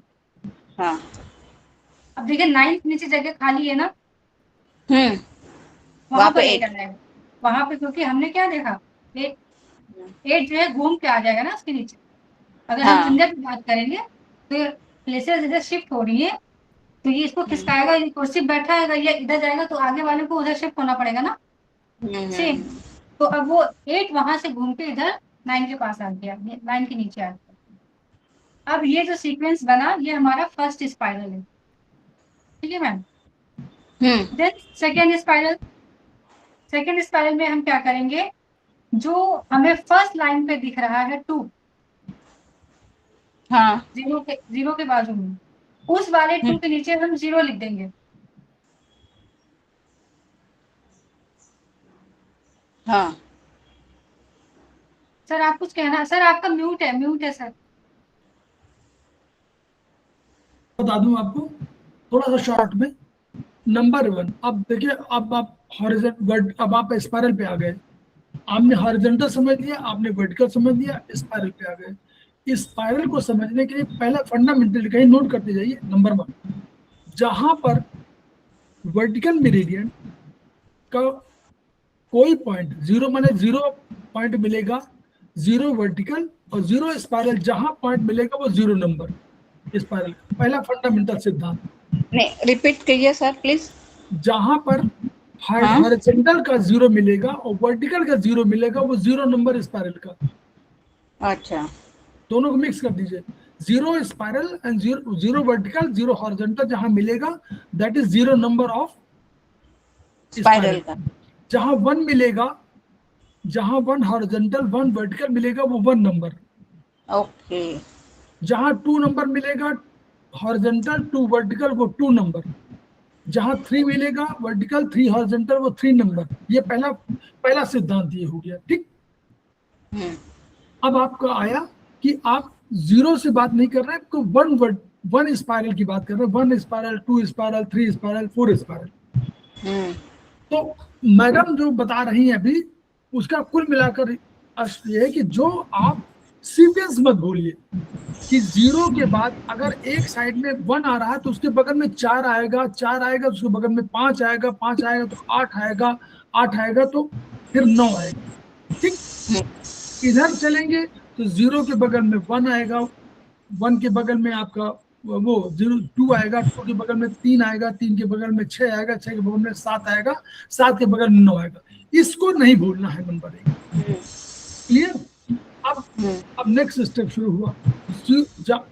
हाँ। अब देखिए 9 के नीचे जगह खाली है ना, हम्म। वहां वहां पर पे 8 आ 8। जाएगा। वहां पे क्योंकि हमने क्या देखा, 8 जो है घूम के आ जाएगा ना उसके नीचे। अगर हम हाँ। झंझट की बात करेंगे तो प्लेसेस इधर शिफ्ट हो रही है, तो ये इसको खिसकाएगा, ये कुर्सी बैठा है, या इधर जाएगा तो आगे वाले को उधर शिफ्ट होना पड़ेगा ना, सेम। तो अब वो 8 वहां से घूम के इधर 9 के पास आ गया, 9 के नीचे आ गया। अब ये जो सीक्वेंस बना, ये हमारा फर्स्ट स्पाइरल है, ठीक है मैम। देन सेकेंड स्पाइरल में हम क्या करेंगे, जो हमें फर्स्ट लाइन पे दिख रहा है 2, हाँ, जीरो के बाजू में, उस वाले 2 के नीचे हम 0 लिख देंगे। हाँ। सर आप कुछ कहना, सर आपका म्यूट है सर। बता दूं आपको थोड़ा सा शॉर्ट में। नंबर 1, अब देखिए, अब आप हॉरिजॉन्टल, अब आप स्पाइरल पे आ गए। आपने हॉरिजॉन्टल समझ लिया, आपने वर्टिकल समझ लिया, स्पाइरल पे आ गए। इस स्पाइरल को समझने के लिए पहला फंडामेंटल कहीं नोट करते जाइए। नंबर 1, जहां पर वर्टिकल मेरिडियन का कोई पॉइंट 0 माने 0 पॉइंट मिलेगा, 0 वर्टिकल और 0 स्पाइरल, जहां पॉइंट मिलेगा वो 0 नंबर स्पाइरल का। पहला फंडामेंटल सिद्धांत। नहीं, रिपीट कीजिए सर प्लीज। जहां पर हॉरिजॉन्टल का 0 मिलेगा और वर्टिकल का 0 मिलेगा, वो 0 नंबर स्पाइरल का। अच्छा, दोनों को मिक्स कर दीजिए। 0 स्पाइरल एंड 0 वर्टिकल, 0 हॉरिजॉन्टल जहां मिलेगा, that is 0 number of spiral का। जहां 1 मिलेगा, जहां 1 हॉरिजॉन्टल 1 वर्टिकल मिलेगा, वो 1 नंबर। ओके। जहां 2 नंबर मिलेगा, हॉरिजॉन्टल 2 वर्टिकल, वो 2 नंबर। जहां 3 मिलेगा, वर्टिकल 3 हॉरिजॉन्टल, वो 3 नंबर। ये पहला सिद्धांत ये हो गया, ठीक। अब आपका आया कि आप 0 से बात नहीं कर रहे हैं, तो 1 स्पाइरल की बात कर रहे हैं। 1 स्पाइरल, 2 स्पाइरल, 3 स्पाइरल, 4 स्पाइरल। तो मैडम जो बता रही हैं अभी, उसका कुल मिलाकर अर्थ ये है कि जो आप सीक्वेंस मत भूलिए कि 0 के बाद अगर एक साइड में 1 आ रहा है तो उसके बगल में 4 आएगा, 4 आएगा तो उसके बगल में 5 आएगा, 5 आएगा तो 8 आएगा, 8 आएगा तो फिर 9 आएगा, ठीक। इधर चलेंगे तो 0 के बगल में 1 आएगा, 1 के बगल में आपका वो 2 आएगा, 2 के बगल में 3 आएगा, 3 के बगल में 6 आएगा, 6 के बगल में 7 आएगा, 7 के बगल में 9 आएगा। इसको नहीं भूलना है नंबर 1। क्लियर। अब नेक्स्ट स्टेप शुरू हुआ। जब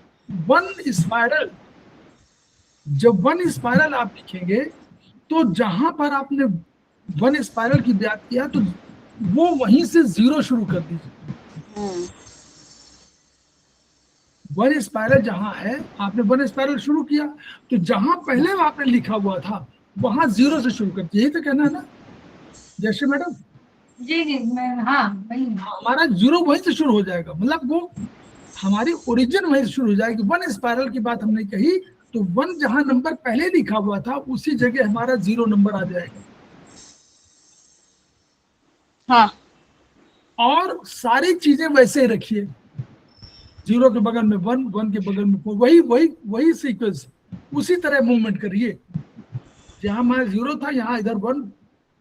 1 स्पाइरल, जब 1 स्पाइरल आप लिखेंगे, तो जहां पर आपने 1 स्पाइरल की बात किया, तो वो वहीं से 0 शुरू कर दीजिए। 1 स्पाइरल जहां है, आपने 1 स्पाइरल शुरू किया, तो जहां पहले आपने लिखा हुआ था वहां 0 से शुरू कर दिया। यही तो कहना है ना जैसे मैडम? जी मैं, हाँ वही हमारा 0 वहीं से शुरू हो जाएगा, मतलब वो हमारी ओरिजिन वहीं से शुरू हो जाएगी। 1 स्पाइरल की बात हमने कही, तो 1 जहां नंबर पहले लिखा हुआ था, उसी जगह हमारा 0 नंबर आ जाएगा। हाँ। और सारी चीजें वैसे ही रखिए। 0 के बगल में 1, 1 के बगल में 4, वही सीक्वेंस, उसी तरह मूवमेंट करिए। जहां हमारा 0 था, यहाँ इधर 1,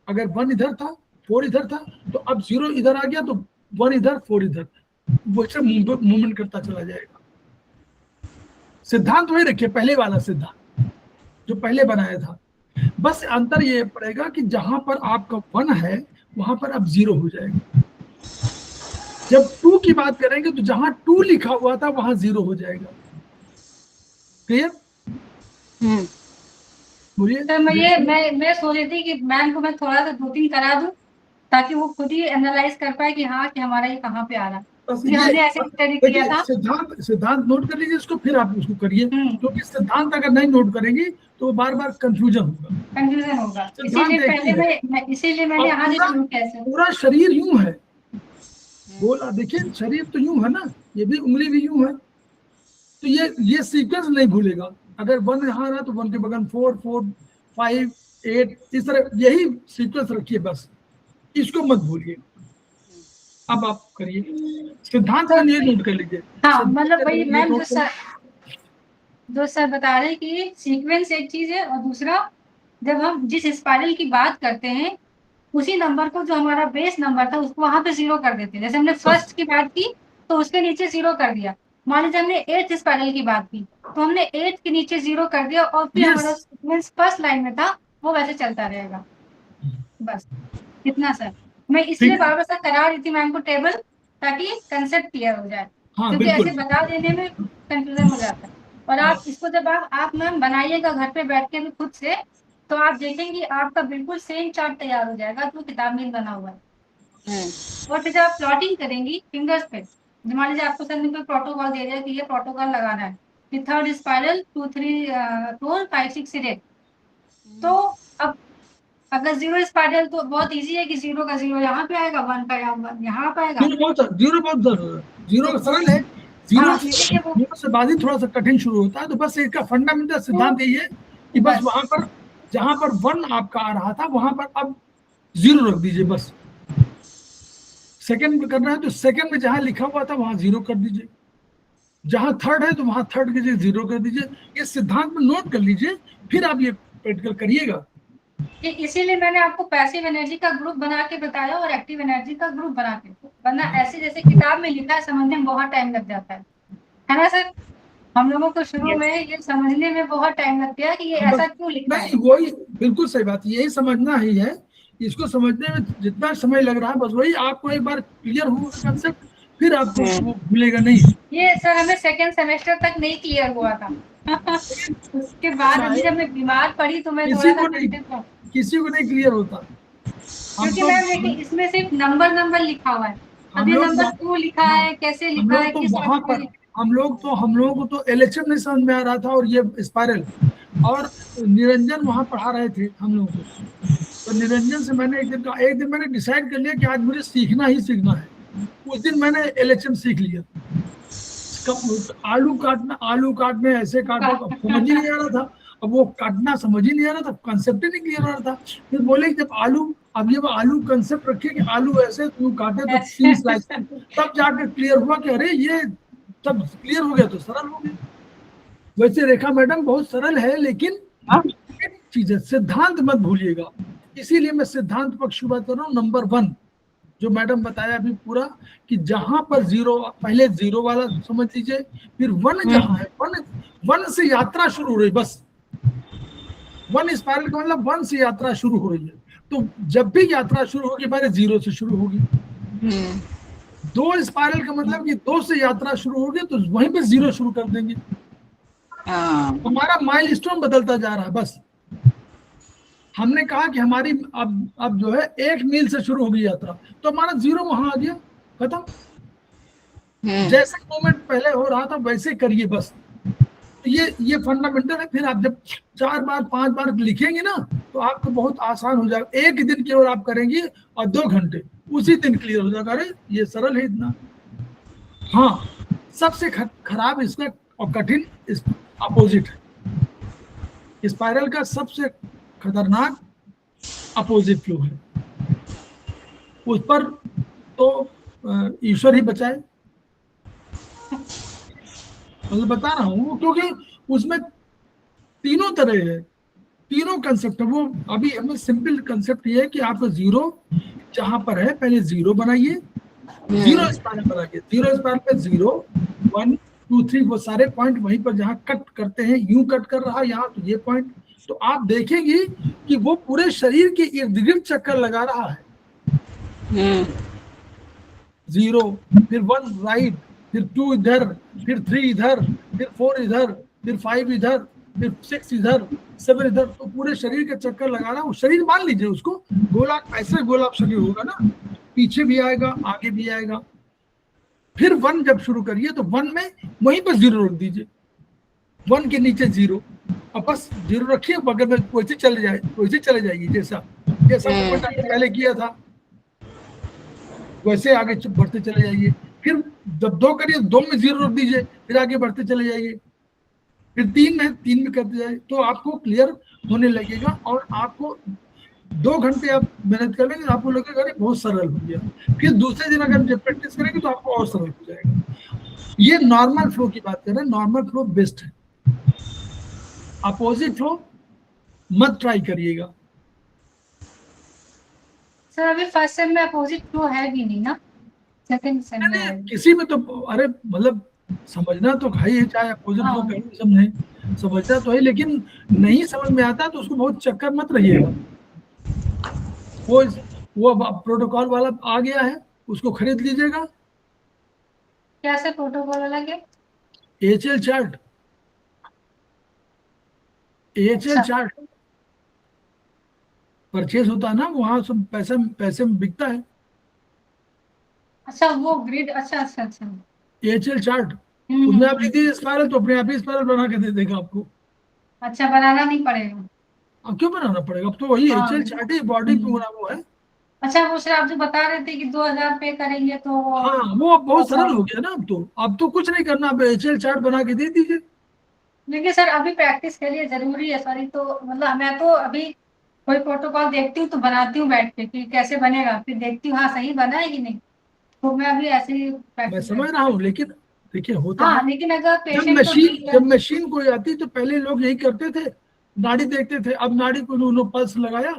अगर 1 इधर था, 4 इधर था, तो अब 0 इधर आ गया, तो 1 इधर, 4 इधर, वैसे मूवमेंट करता चला जाएगा। सिद्धांत वही रखिए, पहले वाला सिद्धांत जो पहले बनाया था। बस अंतर ये पड़ेगा कि जहां पर आपका 1 है, वहां पर अब 0 हो जाएगा। जब 2 की बात करेंगे, तो जहां 2 लिखा हुआ था वहां 0 हो जाएगा। क्लियर? बोलिए। सर, मैं सोच रही थी कि मैम को मैं थोड़ा सा 2-3 करा दूं, ताकि वो खुद ही एनालाइज कर पाए कि हाँ, कि हमारा ये कहाँ पे आ रहा है। हमने ऐसे स्टडी किया था। सिद्धांत नोट कर लीजिए इसको, फिर आप उसको करिए, क्योंकि सिद्धांत अगर नहीं नोट करेंगी तो बार बार कंफ्यूजन होगा। इसीलिए मैंने यहाँ से शुरू किया। पूरा शरीर यूं है, बोला देखिए, शरीर तो यूं है ना, ये भी उंगली भी यूं है, तो ये सीक्वेंस नहीं भूलेगा। अगर 1 यहाँ रहा तो 1 के बगल 4, 4, 5, 8, इस तरह यही सीक्वेंस रखिए, बस इसको मत भूलिए। अब आप करिए, सिद्धांत का लिए नोट कर लीजिए। हाँ, मतलब वही मैम जो सर बता रहे हैं कि सीक्वेंस एक चीज है, और दूसरा जब हम जिस स्पाइरल की बात करते हैं, उसी नंबर को, जो हमारा बेस नंबर था, उसको वहां पे 0 कर देते हैं। जैसे हमने फर्स्ट की बात की, तो उसके नीचे 0 कर दिया। मान लीजिए हमने 8th स्पाइरल की बात की, तो हमने 8 के नीचे 0 कर दिया और फिर Yes. हमारा सीक्वेंस फर्स्ट लाइन में था वो वैसे चलता रहेगा। बस इतना सर। मैं इसलिए ठीक है। बार-बार सर करा रही थी मैम को टेबल, ताकि कंसेप्ट क्लियर हो जाए, हाँ क्योंकि बिल्कुल। ऐसे बता देने में कंफ्यूजन हो जाता है। और आप इसको जब आप मैम बनाइएगा घर पे बैठ के भी खुद से, तो आप देखेंगी आपका बिल्कुल सेम चार्ट तैयार हो जाएगा जो किताब में बना हुआ है। और फिर जब आप प्लॉटिंग करेंगी फिंगर्स पे, मान लीजिए आपको सर ने कोई प्रोटोकॉल दे दिया कि ये प्रोटोकॉल लगाना है कि 3rd स्पाइरल 2 3 4 5 6 8, तो अब अगर 0 स्पाइरल तो बहुत इजी है कि 0 का 0 यहाँ पे आएगा, 1 का यहाँ पे आएगा। जीरो बहुत जीरो सरल है। जीरो हाँ, इसीलिए वो जीरो से बाद ही थोड़ा सा कठिन शुरू होता है। तो बस इसका फंडामेंटल सिद्धांत यही है कि बस बस। वहां पर जहां पर 1 आपका आ रहा था वहां पर अब 0 रख दीजिए। बस सेकंड में करना है तो सेकंड में जहां लिखा हुआ था वहां 0 कर दीजिए, जहां थर्ड है तो वहां थर्ड की जगह 0 कर दीजिए। ये सिद्धांत में नोट कर लीजिए, फिर आप ये प्रैक्टिकल करिएगा। इसीलिए मैंने आपको पैसिव एनर्जी का ग्रुप बना के बताया और एक्टिव एनर्जी का ग्रुप बना के, वरना ऐसे जैसे किताब में लिखा है समझने में बहुत टाइम लग जाता है ना सर? हम लोगों को शुरू में ये समझने में बहुत टाइम लगता है कि ये बस ऐसा क्यों लिखा है। नहीं, वही बिल्कुल सही बात, यही समझना ही है। इसको समझने में जितना समय लग रहा है बस वही आपको एक बार क्लियर हुआ कंसेप्ट, फिर आपको वो भूलेगा नहीं। ये सर हमें सेकेंड सेमेस्टर तक नहीं क्लियर हुआ था। उसके बाद अभी जब मैं बीमार पड़ी तो मैं थोड़ा सा कंफ्यूज हूँ, किसी को नहीं क्लियर होता। हम क्योंकि तो मैम देखिए इसमें सिर्फ नंबर लिखा हुआ है। अब हम ये लोग नंबर क्यों लिखा हाँ, है, कैसे हम लिखा है, लोग तो किस वहां अर्थ में पर लिखा हम लोगों को तो एलएचएम नहीं समझ में आ रहा था और ये स्पाइरल, और निरंजन वहां पढ़ा रहे थे हम लोगों को। तो निरंजन से मैंने एक दिन मैंने डिसाइड कर लिया कि आज मुझे सीखना ही सीखना है। उस दिन मैंने एलएचएम सीख लिया। आलू काटने ऐसे काटो, अब समझ ही नहीं आ रहा था। अब वो काटना समझ ही नहीं आ रहा था, कंसेप्ट ही नहीं क्लियर हो रहा था। फिर बोले कि जब आलू, अब ये वो आलू कंसेप्ट रखिए कि आलू ऐसे तू काटे तो 3 स्लाइस, है। तब जाकर क्लियर हुआ कि अरे ये, तब क्लियर हो गया तो सरल हो गया। वैसे रेखा मैडम बहुत सरल है, लेकिन एक चीज है, सिद्धांत मत भूलिएगा। इसीलिए मैं सिद्धांत पक्ष की बात कर रहा हूँ। नंबर 1 जो मैडम बताया अभी पूरा, कि जहां पर 0, पहले 0 वाला समझ लीजिए, फिर 1 जहां है, 1 से यात्रा शुरू हो रही, बस 1 स्पाइरल का मतलब 1 से यात्रा शुरू हो रही है। तो जब भी यात्रा शुरू होगी पहले 0 से शुरू होगी। 2 स्पाइरल का मतलब कि 2 से यात्रा शुरू होगी तो वहीं पे 0 शुरू कर देंगे। हमारा माइलस्टोन बदलता जा रहा है। बस हमने कहा कि हमारी अब जो है 1 मील से शुरू होगी यात्रा, तो हमारा 0 वहां आ गया, खत्म। जैसे मूवमेंट पहले हो रहा था वैसे करिए बस। ये फंडामेंटल है। फिर आप जब 4 बार 5 बार लिखेंगे ना तो आपको बहुत आसान हो जाएगा। एक दिन केवल आप करेंगे और 2 घंटे, उसी दिन क्लियर हो जाएगा। अरे ये सरल है इतना। हाँ, सबसे खराब इसका और कठिन अपोजिट है। स्पाइरल का सबसे खतरनाक अपोजिट फ्लो है। उस पर तो ईश्वर ही बचाए, मतलब बता रहा हूँ, क्योंकि उसमें तीनों तरह है, तीनों कंसेप्ट है। वो अभी हमें सिंपल कंसेप्ट ये है कि आपको 0 जहां पर है पहले 0 बनाइए, 0 स्पाइरल बनाइए, 0 स्पाइरल पे 0 1 2 3 वो सारे पॉइंट वहीं पर जहां कट करते हैं, यूं कट कर रहा है यहाँ, तो ये पॉइंट, तो आप देखेंगे कि वो पूरे शरीर के इर्द गिर्द चक्कर लगा रहा है। 0 फिर 1 राइट, फिर 2 इधर, फिर 3 इधर, फिर 4 इधर, फिर 5 इधर, फिर 6 इधर, 7 इधर, तो पूरे शरीर का चक्कर लगा रहा है। शरीर मान लीजिए उसको गोला, ऐसे गोला शरीर होगा ना, पीछे भी आएगा आगे भी आएगा। फिर 1 जब शुरू करिए तो 1 में वहीं पर 0 रख दीजिए, 1 के नीचे 0, और बस 0 रखिए, बगल में वैसे चले जाइए जैसा पहले किया था वैसे आगे बढ़ते चले जाइए। फिर जब 2 करिए 2 में 0 रख दीजिए, फिर आगे बढ़ते चले जाइए। फिर 3 में करते जाइए, तो आपको क्लियर होने लगेगा। और आपको 2 घंटे आप मेहनत करेंगे तो आपको लगेगा अरे बहुत सरल हो गया। फिर दूसरे दिन अगर जब प्रैक्टिस करेंगे तो आपको और सरल हो जाएगा। ये नॉर्मल फ्लो की बात कर रहे हैं, नॉर्मल फ्लो बेस्ट है। अपोजिट फ्लो मत ट्राई करिएगा। सर अभी फर्स्ट सेम में अपोजिट फ्लो है भी नहीं ना, सेकंड सेम में है। किसी में तो, अरे मतलब समझना तो है ही, चाहे अपोजिट हाँ। लोग कहीं भी समझें, समझना तो है, लेकिन नहीं समझ में आता तो उसको बहुत चक्कर मत रहिएगा। वो वो प्रोटोकॉल वाला आ गया है, उसको खरीद लीजिएगा। कैसे प्रोटोकॉल अलग है? AHL चार्ट, AHL अच्छा चार्ट परचेज होता है ना, वहां सब पैसे पैसे में बिकता है। अच्छा, वो ग्रिड, अच्छा अच्छा अच्छा। AHL चार्ट, हम्म उसमें हम्म, आप लिख दीजिए स्पाइरल, तो अपने आप ही स्पाइरल बना के दे देगा आपको। अच्छा, बनाना नहीं पड़ेगा। अब क्यों बनाना पड़ेगा, अब तो वही हाँ। HL चार्ट ही बॉडी पे बना हुआ है। अच्छा, वो सर आप जो बता रहे थे कि 2,000 पे करेंगे तो हाँ, वो अब बहुत अच्छा। सरल हो गया ना, अब तो कुछ नहीं करना, अब HL चार्ट बना के दे दीजिए। देखिए सर, अभी प्रैक्टिस के लिए जरूरी है सॉरी, तो मतलब मैं तो अभी कोई प्रोटोकॉल देखती हूँ तो बनाती हूँ बैठ के कि कैसे बनेगा, फिर देखती हूँ हाँ सही बना है कि नहीं, तो मैं अभी ऐसे ही मैं प्रैक्टिस समझ करती रहा हूँ, लेकिन देखिए होता हूँ। है, हाँ, लेकिन अगर पेशेंट को ठीक है। जब मशीन कोई आती तो पहले लोग यही करते थे, नाड़ी देखते थे। अब नाड़ी को उन्होंने पल्स लगाया,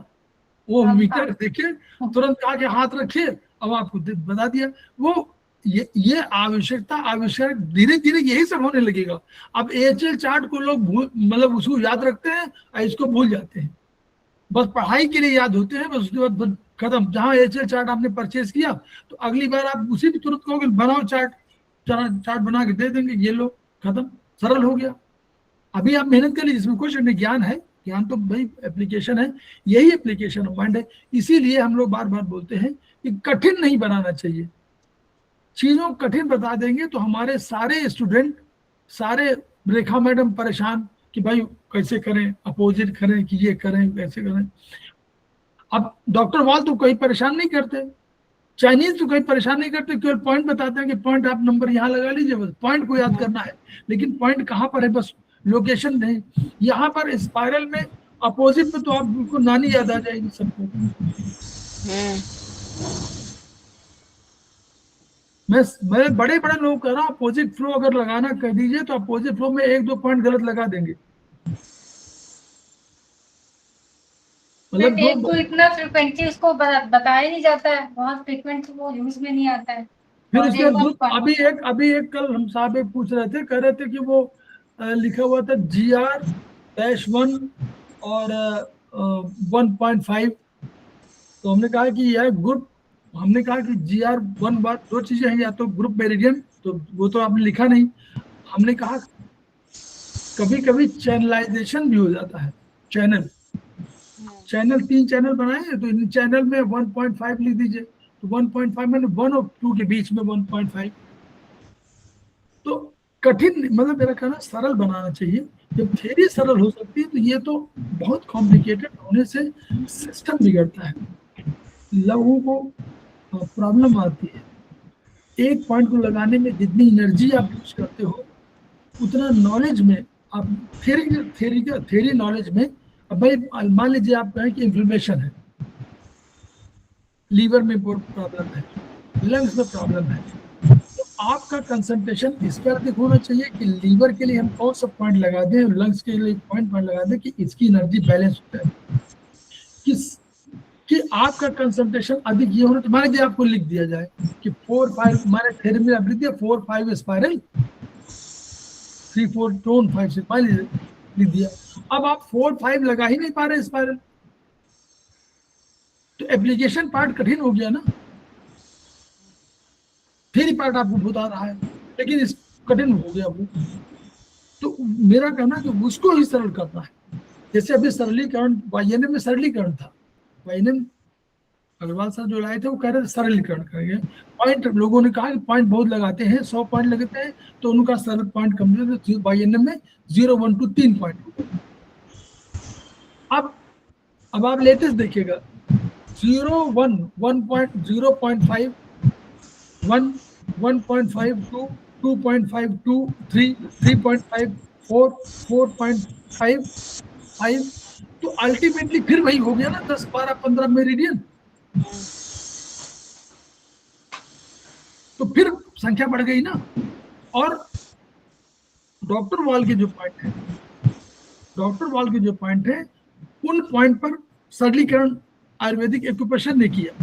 वो अब मीटर देखे, तुरंत कहा कि हाथ रखिए, अब आपको बता दिया। वो ये आवश्यकता आवश्यक धीरे धीरे यही सब होने लगेगा। अब AHL चार्ट को लोग भूल, मतलब उसको याद रखते हैं और इसको भूल जाते हैं, बस पढ़ाई के लिए याद होते हैं, बस उसके बाद बस खत्म। जहां HL चार्ट आपने परचेज किया तो अगली बार आप उसी भी तुरंत कहोगे बनाओ चार्ट, चार्ट बना के दे देंगे, ये लो, खत्म, सरल हो गया। अभी आप मेहनत कर लीजिए, इसमें कुछ नहीं, ज्ञान है, ज्ञान तो भाई एप्लीकेशन है, यही एप्लीकेशन ऑफ माइंड है। इसीलिए हम लोग बार बार बोलते हैं कि कठिन नहीं बनाना चाहिए। चीजों को कठिन बता देंगे तो हमारे सारे स्टूडेंट, सारे, रेखा मैडम परेशान कि भाई कैसे करें, अपोजिट करें कि ये करें, कैसे करें। अब डॉक्टर वाल तो कोई परेशान नहीं करते, चाइनीज तो कोई परेशान नहीं करते, केवल पॉइंट बताते हैं कि पॉइंट आप नंबर यहाँ लगा लीजिए, बस पॉइंट को याद करना है। लेकिन पॉइंट कहाँ पर है, बस लोकेशन नहीं। यहाँ पर स्पाइरल में अपोजिट में तो आपको नानी याद आ जाएगी सबको। मैं बड़े बड़े लोग कह रहा हूँ, अपोजिट फ्लो अगर लगाना कह दीजिए तो अपोजिट फ्लो में एक दो पॉइंट गलत लगा देंगे, मतलब दो। एक तो इतना फ्रिक्वेंटली उसको बताया नहीं जाता है, बहुत फ्रिक्वेंट वो यूज में नहीं आता है, फिर और उसके एकदम ग्रुप, अभी एक कल हम साहब एक पूछ रहे थे, कह रहे थे कि वो लिखा हुआ था GR-1 और 1.5। तो हमने कहा कि यह ग्रुप, हमने कहा कि GR-1 बात दो चीजें हैं, या तो ग्रुप मेरिडियन, तो वो तो आपने लिखा नहीं। हमने कहा कभी कभी चैनलाइजेशन भी हो जाता है, चैनल चैनल 3 चैनल बनाए हैं, तो इन चैनल में 1.5 लिख दीजिए, तो 1.5 मैंने 1 और 2 के बीच में 1.5। तो कठिन, मतलब मेरा कहना सरल बनाना चाहिए। जब थ्योरी सरल हो सकती है तो ये तो बहुत कॉम्प्लिकेटेड होने से सिस्टम बिगड़ता है, लोगों को प्रॉब्लम आती है। एक पॉइंट को लगाने में जितनी एनर्जी आप यूज करते हो, उतना नॉलेज में आप, थ्योरी नॉलेज में, अब भाई मान लीजिए आप कहें कि इन्फ्लेमेशन है, लीवर में प्रॉब्लम है, लंग्स में प्रॉब्लम है, तो आपका कंसंट्रेशन इस पर अधिक होना चाहिए कि लीवर के लिए हम कौन सा पॉइंट लगा दें, लंग्स के लिए पॉइंट लगा दें कि इसकी एनर्जी बैलेंस हो जाए। किस कि आपका कंसंट्रेशन अधिक ये होना, तो मान लीजिए आपको लिख दिया जाए कि 4-5, हमारे थ्योरी में आप लिख दिया 4-5 स्पाइरल, 3-4 टोन, 5-6, मान लीजिए लिख दिया। अब आप 4-5 लगा ही नहीं पा रहे स्पाइरल, तो एप्लीकेशन पार्ट कठिन हो गया ना, थ्योरी पार्ट आपको बता रहा है, लेकिन इस कठिन हो गया वो। तो मेरा कहना है कि उसको ही सरल करना है। जैसे अभी सरलीकरण YNM में सरलीकरण था, YNM अग्रवाल सर जो लाए थे वो कह रहे थे सरलीकरण करेंगे, पॉइंट लोगों ने कहा कि पॉइंट बहुत लगाते हैं, 100 पॉइंट लगते हैं, तो उनका सरल पॉइंट कम, YNM में 0, 1, 2 3 पॉइंट। अब आप लेटेस्ट देखिएगा, 0, 1, 0.5, 1, 1.5, 2, 2.5, 2, 3, 3.5, 4, 4.5, 5, तो अल्टीमेटली फिर वही हो गया ना, 10, 12, 15 मेरिडियन, तो फिर संख्या बढ़ गई ना। और डॉक्टर वॉल के जो पॉइंट है, उन पॉइंट पर सरलीकरण आयुर्वेदिक एक्यूप्रेशर ने किया।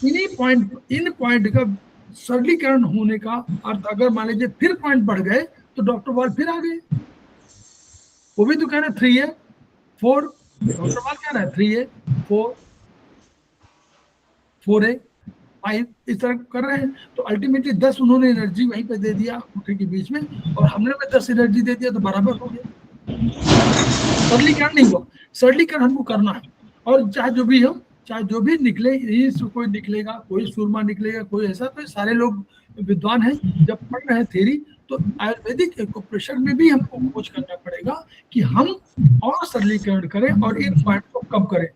इन पॉइंट का सरलीकरण होने का अर्थ, अगर मान लीजिए फिर पॉइंट बढ़ गए तो डॉक्टर वाल फिर आ गए, वो भी तो कह रहे 3 है 4, डॉक्टर वाल कह रहा है 3 है 4 है 5, इस तरह कर रहे हैं। तो अल्टीमेटली 10 उन्होंने एनर्जी वहीं पे दे दिया अंगूठे के बीच में, और हमने भी 10 एनर्जी दे दिया, तो बराबर हो गया। सरलीकरण नहीं हुआ, सरलीकरण हमको करना है। और चाहे जो भी हो, चाहे जो भी निकले, यही से कोई निकलेगा, कोई सूरमा निकलेगा, कोई ऐसा, तो सारे लोग विद्वान हैं। जब पढ़ रहे हैं थ्योरी, तो आयुर्वेदिक एक्यूप्रेशर में भी हमको खोज करना पड़ेगा कि हम और सरलीकरण करें और इन पॉइंट को कम करें,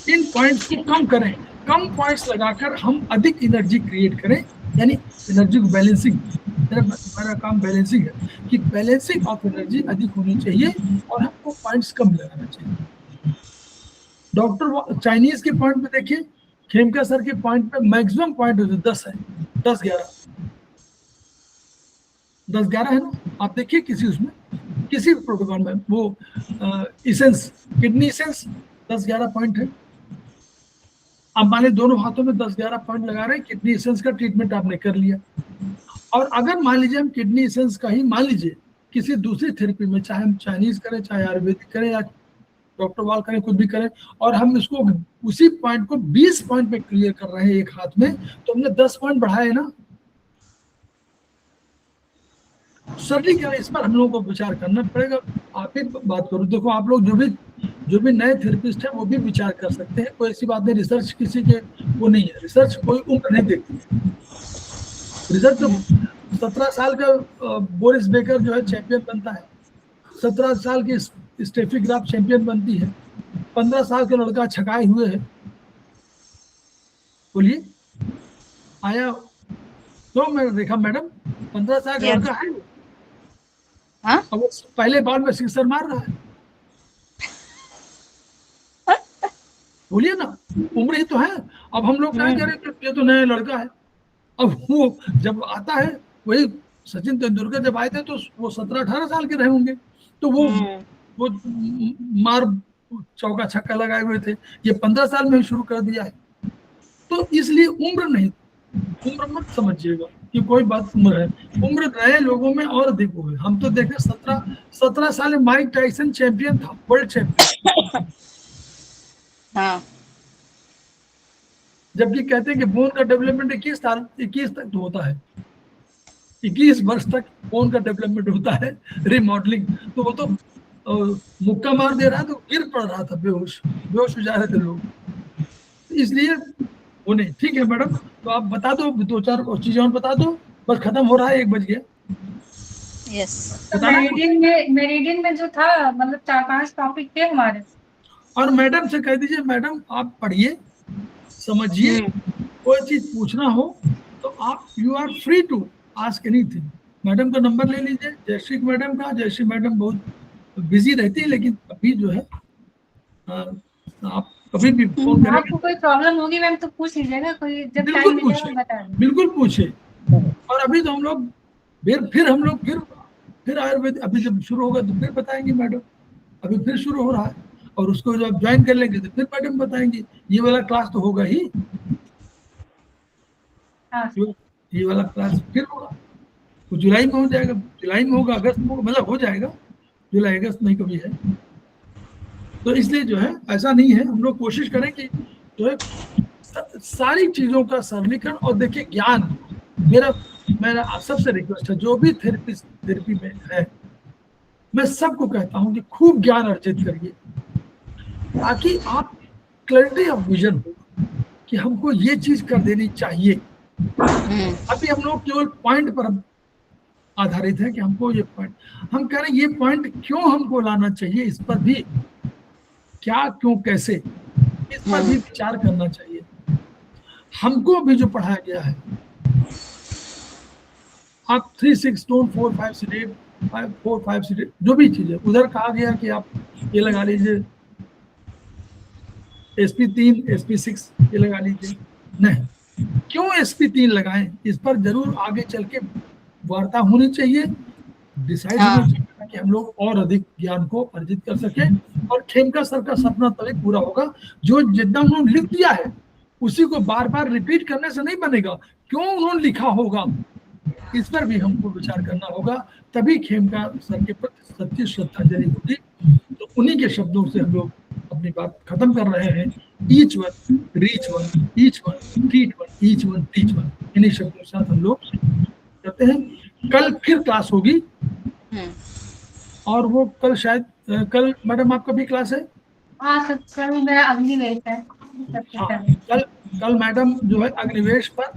इन पॉइंट्स को कम करें, कम पॉइंट्स लगाकर हम अधिक एनर्जी क्रिएट करें, यानी एनर्जी को बैलेंसिंग। मेरा काम बैलेंसिंग है कि बैलेंसिंग ऑफ एनर्जी अधिक होनी चाहिए और हमको पॉइंट्स कम लगाना चाहिए। डॉक्टर चाइनीज के पॉइंट पे देखिए, खेमका सर के पॉइंट पे मैक्सिमम पॉइंट 10 है, 10-11 है ना। आप देखिए किसी उसमें, किसी प्रोटोकॉल में वो इसेंस, किडनी इसेंस 10-11 पॉइंट है। आप मान लीजिए दोनों हाथों में 10-11 पॉइंट लगा रहे हैं, किडनी इसेंस का ट्रीटमेंट आपने कर लिया। और अगर मान लीजिए हम किडनी इसेंस का ही मान लीजिए किसी दूसरी थेरेपी में, चाहे हम चाइनीज करें, चाहे आयुर्वेदिक करें, या डॉक्टर वाल करें, कुछ भी करें, और हम इसको उसी पॉइंट को 20 पॉइंट पे क्लियर कर रहे हैं एक हाथ में, तो हमने 10 पॉइंट बढ़ाए ना। सरलीकरण, इस पर हम लोगों को विचार करना पड़ेगा। आप ही बात करो, देखो आप लोग जो भी नए थेरेपिस्ट हैं वो भी विचार कर सकते हैं, कोई ऐसी बात नहीं। रिसर्च किसी के वो नहीं है, रिसर्च कोई उम्र नहीं देखती। रिसर्च तो 17 साल का बोरिस बेकर जो है चैंपियन बनता है, 17 साल की स्टेफी ग्राफ चैंपियन बनती है, 15 साल का लड़का छकाए हुए है। बोलिए आया तो मैं देखा मैडम, 15 साल का लड़का है, हाँ? अब वो पहले बॉल में सिक्सर मार रहा है। बोलिए ना, उम्र ही तो है। अब हम लोग क्या कह रहे हैं, ये तो नया लड़का है। अब वो जब आता है, वही सचिन तेंदुलकर जब आए थे तो वो 17-18 साल के रहे होंगे, तो वो मार चौका छक्का लगाए हुए थे। ये 15 साल में ही शुरू कर दिया है। तो इसलिए उम्र नहीं, उम्र मत समझिएगा कि कोई बात उम्र है। उम्र नए लोगों में और अधिक हुए। हम तो देखे 17 साल में माइक टाइसन चैंपियन था, वर्ल्ड चैंपियन। हाँ। जबकि कहते हैं कि बोन का डेवलपमेंट 21 तक तो होता है, 21 वर्ष तक बोन का डेवलपमेंट होता है, रिमॉडलिंग। तो वो तो मुक्का मार दे रहा था, तो गिर पड़ रहा था, बेहोश हो जा रहे थे लोग। इसलिए वो नहीं। ठीक है मैडम, तो आप बता दो, 2-4 चीजें और बता दो, बस खत्म हो रहा है, 1 बज गया। यस। तो मेरिडियन में जो था, मतलब 4-5 टॉपिक थे हमारे। और मैडम से कह दीजिए, मैडम आप पढ़िए, समझिए, कोई चीज पूछना हो तो आप you are free to ask anything. Madam का नंबर ले लीजिए, जयश्री मैडम का। जयश्री मैडम बहुत बिजी रहती है, लेकिन अभी जो है आप कभी भी फोन करें, आपको कोई प्रॉब्लम होगी मैम तो पूछ लीजिएगा, कोई जब बिल्कुल टाइम मिलेगा पूछे, बता देंगे। बिल्कुल पूछे। और अभी तो हम लोग फिर हम लोग फिर आयुर्वेद अभी जब शुरू होगा तो फिर बताएंगे मैडम। अभी फिर शुरू हो रहा है, और उसको जब ज्वाइन कर लेंगे तो फिर मैडम बताएंगे। ये वाला क्लास तो होगा ही, हाँ। ये वाला क्लास फिर होगा, तो जुलाई में हो जाएगा, जुलाई में होगा, अगस्त में, मतलब हो जाएगा, जुलाई अगस्त में कभी है। तो इसलिए जो है ऐसा नहीं है, हम लोग कोशिश करें कि जो है सारी चीजों का सरलीकरण। और देखिए ज्ञान, मेरा सबसे रिक्वेस्ट है, जो भी थेरेपी में है, मैं सबको कहता हूं कि खूब ज्ञान अर्जित करिए, ताकि आप क्लैरिटी ऑफ विजन हो कि हमको ये चीज कर देनी चाहिए। अभी हम लोग केवल पॉइंट पर आधारित है कि हमको ये पॉइंट, हम कह रहे हैं ये पॉइंट क्यों हमको लाना चाहिए, इस पर भी क्या, क्यों, कैसे, इस पर भी विचार करना चाहिए। हमको भी जो पढ़ाया गया है, आप 3-6 स्टोन 4-5 सीडेड 4-5 सीडेड जो भी चीज है, उधर कहा गया कि आप ये लगा लीजिए SP3 SP6 ये लगा लीजिए। नहीं, क्यों SP3 लगाएं, इस पर जरूर आगे चल के वार्ता होनी चाहिए, डिसाइड होना चाहिए, ताकि हम लोग और अधिक ज्ञान को अर्जित कर सके। और खेमका सर का सपना तभी पूरा होगा जो जितना उन्होंने लिख दिया है उसी को बार बार रिपीट करने से नहीं बनेगा, क्यों उन्होंने लिखा होगा, इस पर भी हमको विचार करना होगा, तभी खेमका सर के प्रति सच्ची श्रद्धांजलि होगी। तो उन्हीं के शब्दों से हम लोग अपनी बात खत्म कर रहे हैं। Each one reach one, each one treat one, each one teach one, इन्हीं शब्दों के साथ हम लोग करते हैं। कल फिर क्लास होगी, और वो कल शायद कल मैडम आपका भी क्लास है? हाँ सर, कल मेरा अग्निवेश है। हाँ, कल मैडम जो है अग्निवेश पर